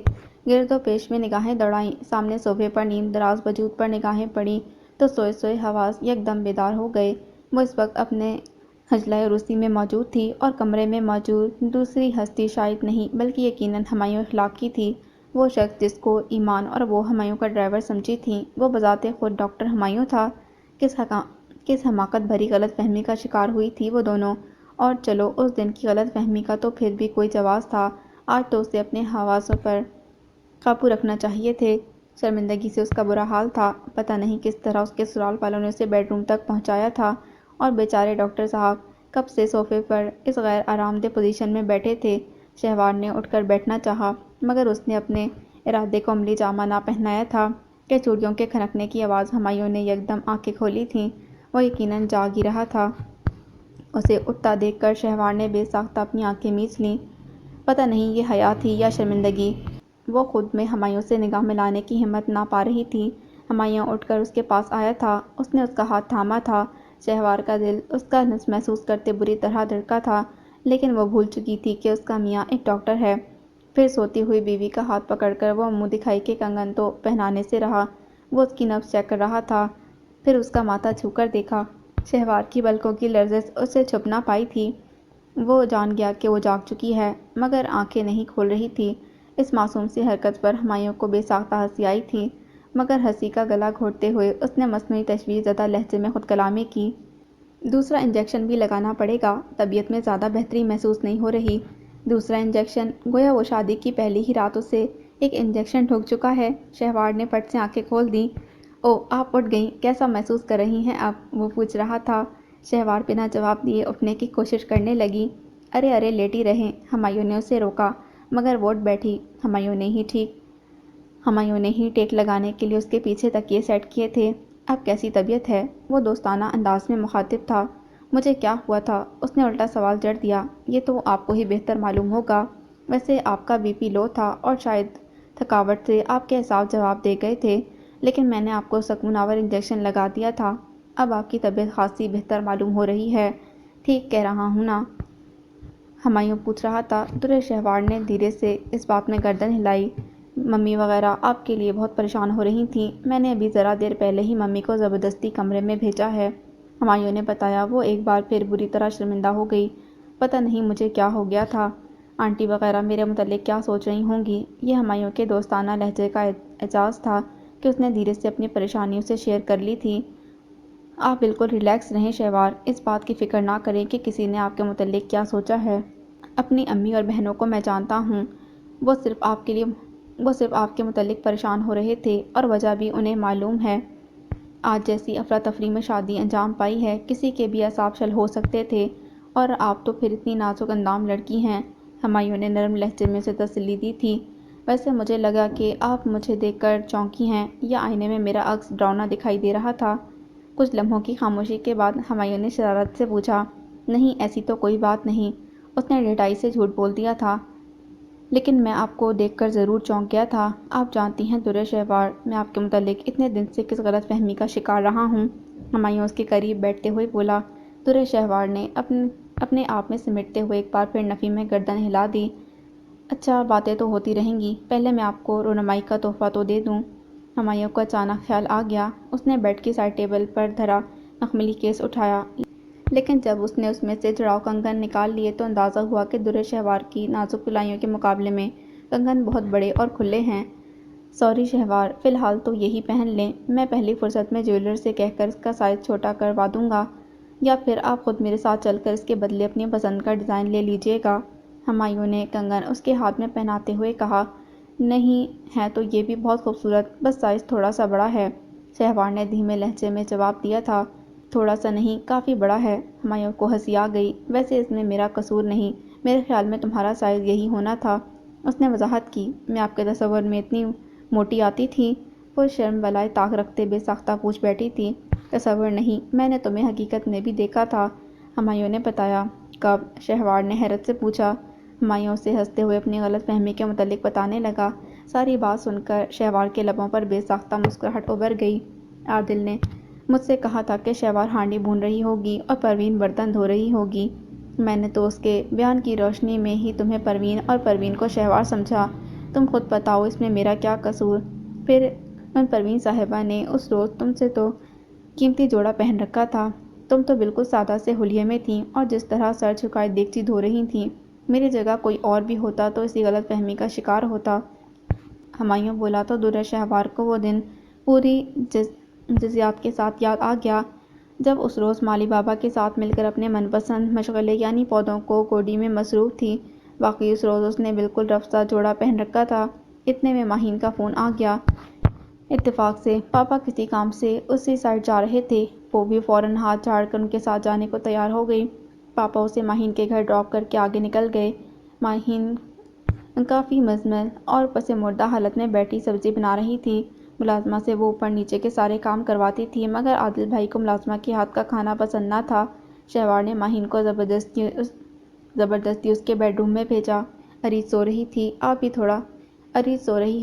S1: گرد و پیش میں نگاہیں دوڑائیں۔ سامنے صوفے پر نیم دراز وجود پر نگاہیں پڑیں تو سوئے سوئے حواس یکدم بیدار ہو گئے۔ وہ اس وقت اپنے حجلہ عروسی میں موجود تھی اور کمرے میں موجود دوسری ہستی شاید نہیں بلکہ یقیناً ہمایوں اخلاق کی تھی، وہ شخص جس کو ایمان اور وہ ہمایوں کا ڈرائیور سمجھی تھیں۔ وہ بذات خود ڈاکٹر ہمایوں تھا۔ کس حماقت بھری غلط فہمی کا شکار ہوئی تھی وہ دونوں! اور چلو اس دن کی غلط فہمی کا تو پھر بھی کوئی جواز تھا، آج تو اسے اپنے حواسوں پر قابو رکھنا چاہیے تھے۔ شرمندگی سے اس کا برا حال تھا، پتہ نہیں کس طرح اس کے سسرال والوں نے اسے بیڈ روم تک پہنچایا تھا، اور بیچارے ڈاکٹر صاحب کب سے صوفے پر اس غیر آرام دہ پوزیشن میں بیٹھے تھے۔ شہوار نے اٹھ کر بیٹھنا چاہا، مگر اس نے اپنے ارادے کو عملی جامہ نہ پہنایا تھا کہ چوڑیوں کے کھنکنے کی آواز ہمایوں نے یکدم آنکھیں کھولی تھیں۔ وہ یقیناً جاگ ہی رہا تھا۔ اسے اٹھتا دیکھ کر شہوار نے بے ساختہ اپنی آنکھیں میچ لیں۔ پتہ نہیں یہ حیا تھی یا شرمندگی، وہ خود میں ہمایوں سے نگاہ ملانے کی ہمت نہ پا رہی تھی۔ ہمایوں اٹھ کر اس کے پاس آیا تھا، اس نے اس کا ہاتھ تھاما تھا۔ شہوار کا دل اس کا نبض محسوس کرتے بری طرح دھڑکا تھا، لیکن وہ بھول چکی تھی کہ اس کا میاں ایک ڈاکٹر ہے۔ پھر سوتی ہوئی بیوی کا ہاتھ پکڑ کر وہ منہ دکھائی کے کنگن تو پہنانے سے رہا، وہ اس کی نبض چیک کر رہا تھا، پھر اس کا ماتھا چھو کر دیکھا۔ شہوار کی پلکوں کی لرزش اس سے چھپ نہ پائی تھی۔ وہ جان گیا کہ وہ جاگ چکی ہے، مگر آنکھیں نہیں کھول رہی تھی۔ اس معصوم سی حرکت پر ہمایوں کو بے ساختہ ہنسی آئی تھی، مگر ہنسی کا گلا گھونٹتے ہوئے اس نے مصنوعی تشویش زدہ لہجے میں خود کلامی کی۔ دوسرا انجیکشن بھی لگانا پڑے گا، طبیعت میں زیادہ بہتری محسوس نہیں ہو رہی۔ دوسرا انجیکشن؟ گویا وہ شادی کی پہلی ہی رات اسے ایک انجیکشن ٹھوک چکا ہے۔ شہوار نے پٹ سے آنکھیں کھول دیں۔ او، آپ اٹھ گئیں، کیسا محسوس کر رہی ہیں اب؟ وہ پوچھ رہا تھا۔ شہوار بنا جواب دیے اٹھنے کی کوشش کرنے لگی۔ ارے ارے لیٹی رہیں، ہمایوں نے اسے روکا، مگر وہ اٹھ بیٹھی۔ ہمایوں نے ہی ٹیک لگانے کے لیے اس کے پیچھے تکیے سیٹ کیے تھے۔ اب کیسی طبیعت ہے؟ وہ دوستانہ انداز میں مخاطب تھا۔ مجھے کیا ہوا تھا؟ اس نے الٹا سوال جڑ دیا۔ یہ تو آپ کو ہی بہتر معلوم ہوگا، ویسے آپ کا بی پی لو تھا اور شاید تھکاوٹ سے آپ کے اعصاب جواب دے گئے تھے، لیکن میں نے آپ کو سکون آور انجیکشن لگا دیا تھا، اب آپ کی طبیعت خاصی بہتر معلوم ہو رہی ہے، ٹھیک کہہ رہا ہوں نا؟ ہمایوں پوچھ رہا تھا۔ درِ شہوار نے دھیرے سے اس بات میں گردن ہلائی۔ ممی وغیرہ آپ کے لیے بہت پریشان ہو رہی تھیں، میں نے ابھی ذرا دیر پہلے ہی ممی کو زبردستی کمرے میں بھیجا ہے۔ ہمایوں نے بتایا۔ وہ ایک بار پھر بری طرح شرمندہ ہو گئی۔ پتہ نہیں مجھے کیا ہو گیا تھا، آنٹی وغیرہ میرے متعلق کیا سوچ رہی ہوں گی۔ یہ ہمایوں کے دوستانہ لہجے کا اعزاز تھا کہ اس نے دھیرے سے اپنی پریشانیوں سے شیئر کر لی تھی۔ آپ بالکل ریلیکس رہیں شہوار، اس بات کی فکر نہ کریں کہ کسی نے آپ کے متعلق کیا سوچا ہے۔ اپنی امی اور بہنوں کو میں جانتا ہوں، وہ صرف آپ کے متعلق پریشان ہو رہے تھے، اور وجہ بھی انہیں معلوم ہے۔ آج جیسی افراتفری میں شادی انجام پائی ہے، کسی کے بھی اعصاب شل ہو سکتے تھے، اور آپ تو پھر اتنی نازک اندام لڑکی ہیں۔ ہمایوں نے نرم لہجے میں اسے تسلی دی تھی۔ ویسے مجھے لگا کہ آپ مجھے دیکھ کر چونکی ہیں، یا آئینے میں میرا عکس ڈراؤنا دکھائی دے رہا تھا۔ کچھ لمحوں کی خاموشی کے بعد ہمایوں نے شرارت سے پوچھا، نہیں ایسی تو کوئی بات نہیں، اس نے ڈھٹائی سے جھوٹ بول دیا تھا، لیکن میں آپ کو دیکھ کر ضرور چونک گیا تھا۔ آپ جانتی ہیں درے شہوار، میں آپ کے متعلق اتنے دن سے کس غلط فہمی کا شکار رہا ہوں۔ ہمایوں اس کے قریب بیٹھتے ہوئے بولا۔ درے شہوار نے اپنے آپ میں سمٹتے ہوئے ایک بار پھر نفی میں گردن ہلا دی۔ اچھا، باتیں تو ہوتی رہیں گی، پہلے میں آپ کو رونمائی کا تحفہ تو دے دوں۔ ہمایوں کو اچانک خیال آ گیا۔ اس نے بیڈ کی سائڈ ٹیبل پر دھرا مخملی کیس اٹھایا، لیکن جب اس نے اس میں سے جڑاؤ کنگن نکال لیے تو اندازہ ہوا کہ درے شہوار کی نازک تلائیوں کے مقابلے میں کنگن بہت بڑے اور کھلے ہیں۔ سوری شہوار، فی الحال تو یہی پہن لیں، میں پہلی فرصت میں جیولر سے کہہ کر اس کا سائز چھوٹا کروا دوں گا، یا پھر آپ خود میرے ساتھ چل کر اس کے بدلے اپنی پسند کا ڈیزائن لے لیجیے گا۔ ہمایوں نے کنگن اس کے ہاتھ میں پہناتے ہوئے کہا، نہیں ہے تو یہ بھی بہت خوبصورت، بس سائز تھوڑا سا بڑا ہے۔ شہوار نے دھیمے لہجے میں جواب دیا تھا، تھوڑا سا نہیں، کافی بڑا ہے۔ ہمایوں کو ہنسی آ گئی۔ ویسے اس میں میرا قصور نہیں، میرے خیال میں تمہارا سائز یہی ہونا تھا۔ اس نے وضاحت کی، میں آپ کے تصور میں اتنی موٹی آتی تھی؟ وہ شرم والائے طاق رکھتے بے ساختہ پوچھ بیٹھی تھی۔ تصور نہیں، میں نے تمہیں حقیقت میں بھی دیکھا تھا، ہمایوں نے بتایا۔ کب؟ شہوار نے حیرت سے پوچھا۔ ہمایوں اسے ہنستے ہوئے اپنی غلط فہمی کے متعلق بتانے لگا۔ ساری بات سن کر شہوار کے لبوں پر بے ساختہ مسکراہٹ ابھر گئی۔ عادل نے مجھ سے کہا تھا کہ شہوار ہانڈی بھون رہی ہوگی اور پروین برتن دھو رہی ہوگی۔ میں نے تو اس کے بیان کی روشنی میں ہی تمہیں پروین اور پروین کو شہوار سمجھا۔ تم خود بتاؤ اس میں میرا کیا قصور؟ پھر ان پروین صاحبہ نے اس روز تم سے تو قیمتی جوڑا پہن رکھا تھا، تم تو بالکل سادہ سے حلیے میں تھیں، اور جس طرح سر جھکائے دیگچی دھو رہی تھیں، میری جگہ کوئی اور بھی ہوتا تو اسی غلط فہمی کا شکار ہوتا۔ ہمایوں بولا تو درے شہوار کو وہ دن پوری جزیات کے ساتھ یاد آ گیا، جب اس روز مالی بابا کے ساتھ مل کر اپنے من پسند مشغلے یعنی پودوں کو گوڈی میں مصروف تھی۔ واقعی اس روز اس نے بالکل رف سا جوڑا پہن رکھا تھا۔ اتنے میں ماہین کا فون آ گیا۔ اتفاق سے پاپا کسی کام سے اسی سائڈ جا رہے تھے۔ وہ بھی فوراً ہاتھ جھاڑ کر ان کے ساتھ جانے کو تیار ہو گئی۔ پاپا اسے ماہین کے گھر ڈراپ کر کے آگے نکل گئے۔ ماہین کافی مزمل اور پس مردہ حالت میں بیٹھی سبزی بنا رہی تھی۔ ملازمہ سے وہ اوپر نیچے کے سارے کام کرواتی تھی، مگر عادل بھائی کو ملازمہ کے ہاتھ کا کھانا پسند نہ تھا۔ شہوار نے ماہین کو زبردستی اس کے بیڈ روم میں بھیجا۔ اریز سو رہی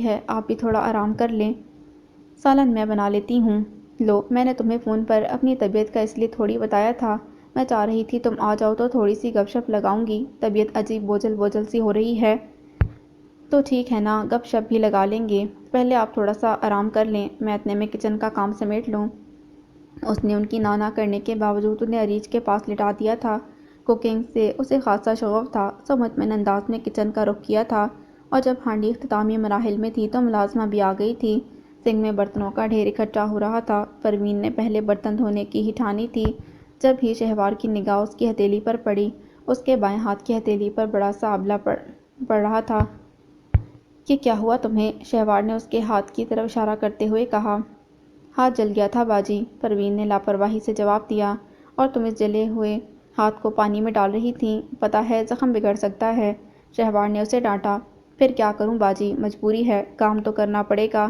S1: ہے، آپ بھی تھوڑا آرام کر لیں، سالن میں بنا لیتی ہوں۔ لو، میں نے تمہیں فون پر اپنی طبیعت کا اس لیے تھوڑی بتایا تھا، میں چاہ رہی تھی تم آ جاؤ تو تھوڑی سی گپ شپ لگاؤں گی، طبیعت عجیب بوجھل بوجھل سی ہو رہی ہے۔ تو ٹھیک ہے نا، گپ شپ بھی لگا لیں گے، پہلے آپ تھوڑا سا آرام کر لیں، میں اتنے میں کچن کا کام سمیٹ لوں۔ اس نے ان کی نہ کرنے کے باوجود انہیں اریج کے پاس لٹا دیا تھا۔ کوکنگ سے اسے خاصا شغف تھا، سو مطمئن انداز میں کچن کا رخ کیا تھا، اور جب ہانڈی اختتامی مراحل میں تھی تو ملازمہ بھی آ گئی تھی۔ سنک میں برتنوں کا ڈھیر اکٹھا ہو رہا تھا۔ پروین نے پہلے برتن دھونے کی ہی ٹھانی تھی، جب ہی شہوار کی نگاہ اس کی ہتھیلی پر پڑی۔ اس کے بائیں ہاتھ کی ہتھیلی پر بڑا سا آبلہ پڑ رہا تھا۔ یہ کیا ہوا تمہیں؟ شہوار نے اس کے ہاتھ کی طرف اشارہ کرتے ہوئے کہا۔ ہاتھ جل گیا تھا باجی، پروین نے لاپرواہی سے جواب دیا، اور تم اس جلے ہوئے ہاتھ کو پانی میں ڈال رہی تھیں، پتہ ہے زخم بگڑ سکتا ہے۔ شہوار نے اسے ڈانٹا۔ پھر کیا کروں باجی، مجبوری ہے، کام تو کرنا پڑے گا۔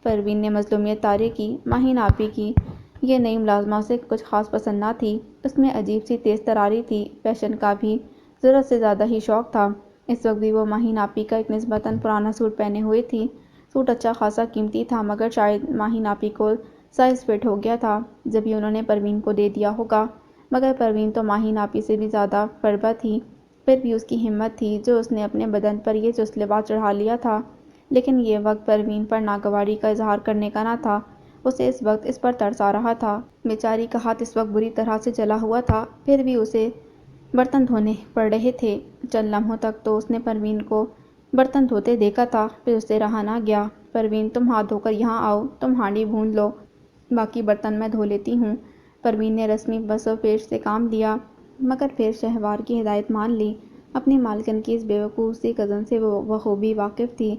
S1: پروین نے مظلومیت طاری کی۔ ماہین آپی کی یہ نئی ملازمہ اسے کچھ خاص پسند نہ تھی، اس میں عجیب سی تیز تراری تھی، فیشن کا بھی ضرورت سے زیادہ ہی شوق تھا۔ اس وقت بھی وہ ماہین آپی کا ایک نسبتاً پرانا سوٹ پہنے ہوئے تھی۔ سوٹ اچھا خاصا قیمتی تھا، مگر شاید ماہین آپی کو سائز فٹ ہو گیا تھا، جبھی انہوں نے پروین کو دے دیا ہوگا، مگر پروین تو ماہین آپی سے بھی زیادہ فربہ تھی۔ پھر بھی اس کی ہمت تھی جو اس نے اپنے بدن پر یہ چست لباس چڑھا لیا تھا، لیکن یہ وقت پروین پر ناگواری کا اظہار کرنے کا نہ تھا۔ اسے اس وقت اس پر ترس آ رہا تھا۔ بیچاری کا ہاتھ اس وقت بری طرح سے جلا ہوا تھا، پھر بھی اسے برتن دھونے پڑ رہے تھے۔ چند لمحوں تک تو اس نے پروین کو برتن دھوتے دیکھا تھا، پھر اسے رہا نہ گیا۔ پروین تم ہاتھ دھو کر یہاں آؤ، تم ہانڈی بھون لو، باقی برتن میں دھو لیتی ہوں۔ پروین نے رسمی بس و پیش سے کام لیا، مگر پھر شہوار کی ہدایت مان لی۔ اپنی مالکن کی اس بیوقوف سی کزن سے وہ بخوبی واقف تھی۔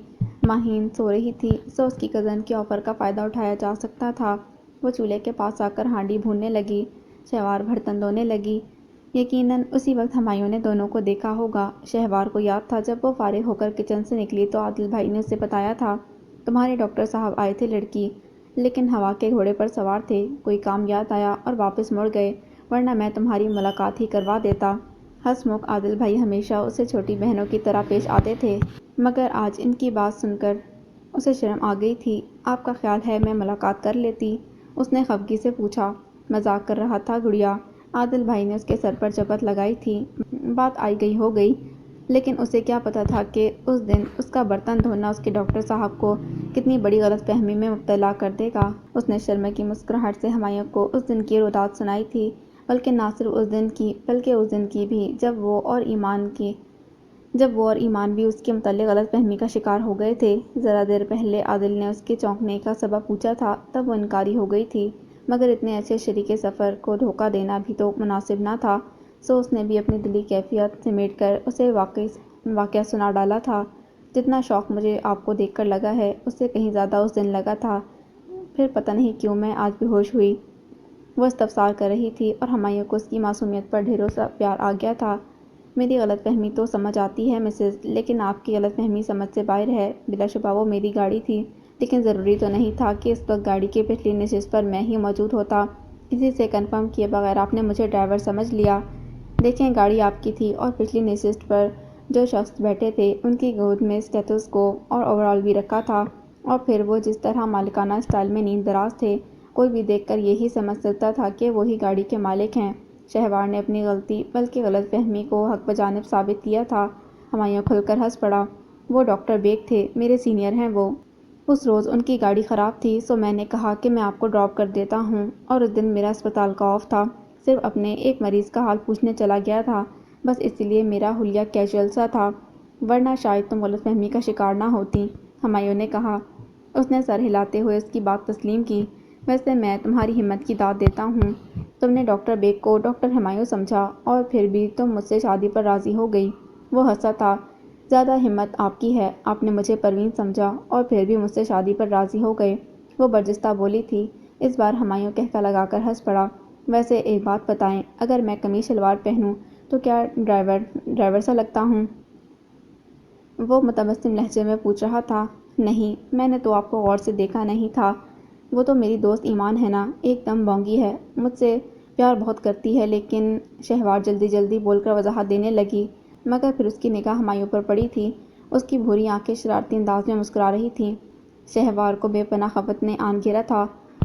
S1: ماہین سو رہی تھی، سو اس کی کزن کے آفر کا فائدہ اٹھایا جا سکتا تھا۔ وہ چولہے کے پاس آ کر ہانڈی بھوننے لگی، شہوار برتن دھونے لگی۔ یقیناً اسی وقت ہمایوں نے دونوں کو دیکھا ہوگا۔ شہوار کو یاد تھا جب وہ فارغ ہو کر کچن سے نکلی تو عادل بھائی نے اسے بتایا تھا، تمہارے ڈاکٹر صاحب آئے تھے لڑکی، لیکن ہوا کے گھوڑے پر سوار تھے، کوئی کام یاد آیا اور واپس مڑ گئے، ورنہ میں تمہاری ملاقات ہی کروا دیتا۔ ہنس مکھ عادل بھائی ہمیشہ اسے چھوٹی بہنوں کی طرح پیش آتے تھے، مگر آج ان کی بات سن کر اسے شرم آ گئی تھی۔ آپ کا خیال ہے میں ملاقات کر لیتی؟ اس نے خفگی سے پوچھا۔ مذاق کر رہا تھا گڑیا، عادل بھائی نے اس کے سر پر چپت لگائی تھی۔ بات آئی گئی ہو گئی، لیکن اسے کیا پتہ تھا کہ اس دن اس کا برتن دھونا اس کے ڈاکٹر صاحب کو کتنی بڑی غلط فہمی میں مبتلا کر دے گا۔ اس نے شرم کی مسکراہٹ سے ہمایوں کو اس دن کی روداد سنائی تھی، بلکہ نہ صرف اس دن کی بلکہ اس دن کی بھی جب وہ اور ایمان بھی اس کے متعلق غلط فہمی کا شکار ہو گئے تھے۔ ذرا دیر پہلے عادل نے اس کے چونکنے کا سبب پوچھا تھا، تب وہ انکاری ہو گئی تھی، مگر اتنے اچھے شریک سفر کو دھوکہ دینا بھی تو مناسب نہ تھا، سو اس نے بھی اپنی دلی کیفیت سمیٹ کر اسے واقعہ سنا ڈالا تھا۔ جتنا شوق مجھے آپ کو دیکھ کر لگا ہے، اس سے کہیں زیادہ اس دن لگا تھا، پھر پتہ نہیں کیوں میں آج بے ہوش ہوئی۔ وہ استفسار کر رہی تھی اور ہمایوں کو اس کی معصومیت پر ڈھیروں سا پیار آ گیا تھا۔ میری غلط فہمی تو سمجھ آتی ہے مسز، لیکن آپ کی غلط فہمی سمجھ سے باہر ہے۔ بلا شبہ وہ میری گاڑی تھی، لیکن ضروری تو نہیں تھا کہ اس وقت گاڑی کی پچھلی نشست پر میں ہی موجود ہوتا۔ کسی سے کنفرم کیے بغیر آپ نے مجھے ڈرائیور سمجھ لیا۔ دیکھیں، گاڑی آپ کی تھی اور پچھلی نشست پر جو شخص بیٹھے تھے ان کی گود میں اسٹیتھوسکوپ اور اوور آل بھی رکھا تھا، اور پھر وہ جس طرح مالکانہ اسٹائل میں نیند دراز تھے، کوئی بھی دیکھ کر یہی سمجھ سکتا تھا کہ وہی گاڑی کے مالک ہیں۔ شہوار نے اپنی غلطی بلکہ غلط فہمی کو حق بجانب ثابت کیا تھا۔ ہمایوں کھل کر ہنس پڑا۔ وہ ڈاکٹر بیگ تھے، میرے سینئر ہیں وہ۔ اس روز ان کی گاڑی خراب تھی، سو میں نے کہا کہ میں آپ کو ڈراپ کر دیتا ہوں، اور اس دن میرا اسپتال کا آف تھا، صرف اپنے ایک مریض کا حال پوچھنے چلا گیا تھا، بس اسی لیے میرا حلیہ کیجول سا تھا، ورنہ شاید تم غلط فہمی کا شکار نہ ہوتی، ہمایوں نے کہا۔ اس نے سر ہلاتے ہوئے اس کی بات تسلیم کی۔ ویسے میں تمہاری ہمت کی داد دیتا ہوں، تم نے ڈاکٹر بیگ کو ڈاکٹر ہمایوں سمجھا اور پھر بھی تم مجھ سے شادی پر راضی ہو گئی۔ وہ ہنسا تھا۔ زیادہ ہمت آپ کی ہے، آپ نے مجھے پروین سمجھا اور پھر بھی مجھ سے شادی پر راضی ہو گئے، وہ برجستہ بولی تھی۔ اس بار ہمایوں قہقہ لگا کر ہنس پڑا۔ ویسے ایک بات بتائیں، اگر میں قمیص شلوار پہنوں تو کیا ڈرائیور سا لگتا ہوں؟ وہ متبسم لہجے میں پوچھ رہا تھا۔ نہیں، میں نے تو آپ کو غور سے دیکھا نہیں تھا۔ وہ تو میری دوست ایمان ہے نا، ایک دم بونگی ہے، مجھ سے پیار بہت کرتی ہے، لیکن شہوار جلدی جلدی بول کر وضاحت دینے لگی، مگر پھر اس کی نگاہ ہمایوں پر پڑی تھی۔ اس کی بھوری آنکھیں شرارتی انداز میں مسکرا رہی تھیں۔ شہوار کو بے پناہ خفت نے آن گھیرا تھا۔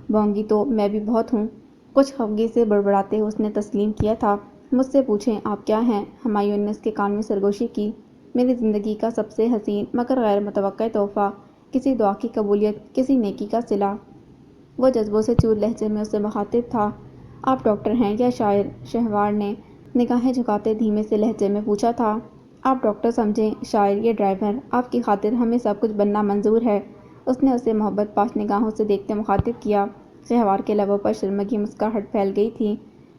S1: بونگی تو میں بھی بہت ہوں، کچھ خفگی سے بڑبڑاتے ہوئے اس نے تسلیم کیا تھا۔ مجھ سے پوچھیں آپ کیا ہیں؟ ہمایوں نے اس کے کان میں سرگوشی کی۔ میری زندگی کا سب سے حسین مگر غیر متوقع تحفہ، کسی دعا کی قبولیت، کسی نیکی کا صلہ۔ وہ جذبوں سے چور لہجے میں اسے مخاطب تھا۔ آپ ڈاکٹر ہیں یا شاعر؟ شہوار نے نگاہیں جھکاتے دھیمے سے لہجے میں پوچھا تھا۔ آپ ڈاکٹر سمجھیں، شاعر یا ڈرائیور، آپ کی خاطر ہمیں سب کچھ بننا منظور ہے، اس نے اسے محبت پاش نگاہوں سے دیکھتے مخاطب کیا۔ شہوار کے لبوں پر شرمگی مسکراہٹ پھیل گئی تھی۔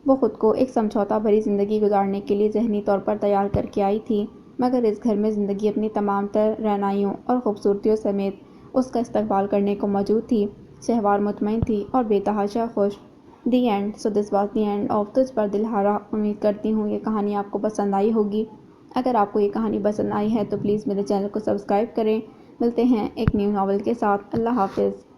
S1: وہ خود کو ایک سمجھوتہ بھری زندگی گزارنے کے لیے ذہنی طور پر تیار کر کے آئی تھی، مگر اس گھر میں زندگی اپنی تمام تر رعنائیوں اور خوبصورتیوں سمیت اس کا استقبال کرنے کو موجود تھی۔ شہوار مطمئن تھی اور بے تحاشا خوش۔ The end. So this was the end of تجھ پر دل ہارا۔ امید کرتی ہوں یہ کہانی آپ کو پسند آئی ہوگی۔ اگر آپ کو یہ کہانی پسند آئی ہے تو پلیز میرے چینل کو سبسکرائب کریں۔ ملتے ہیں ایک نیو ناول کے ساتھ۔ اللہ حافظ۔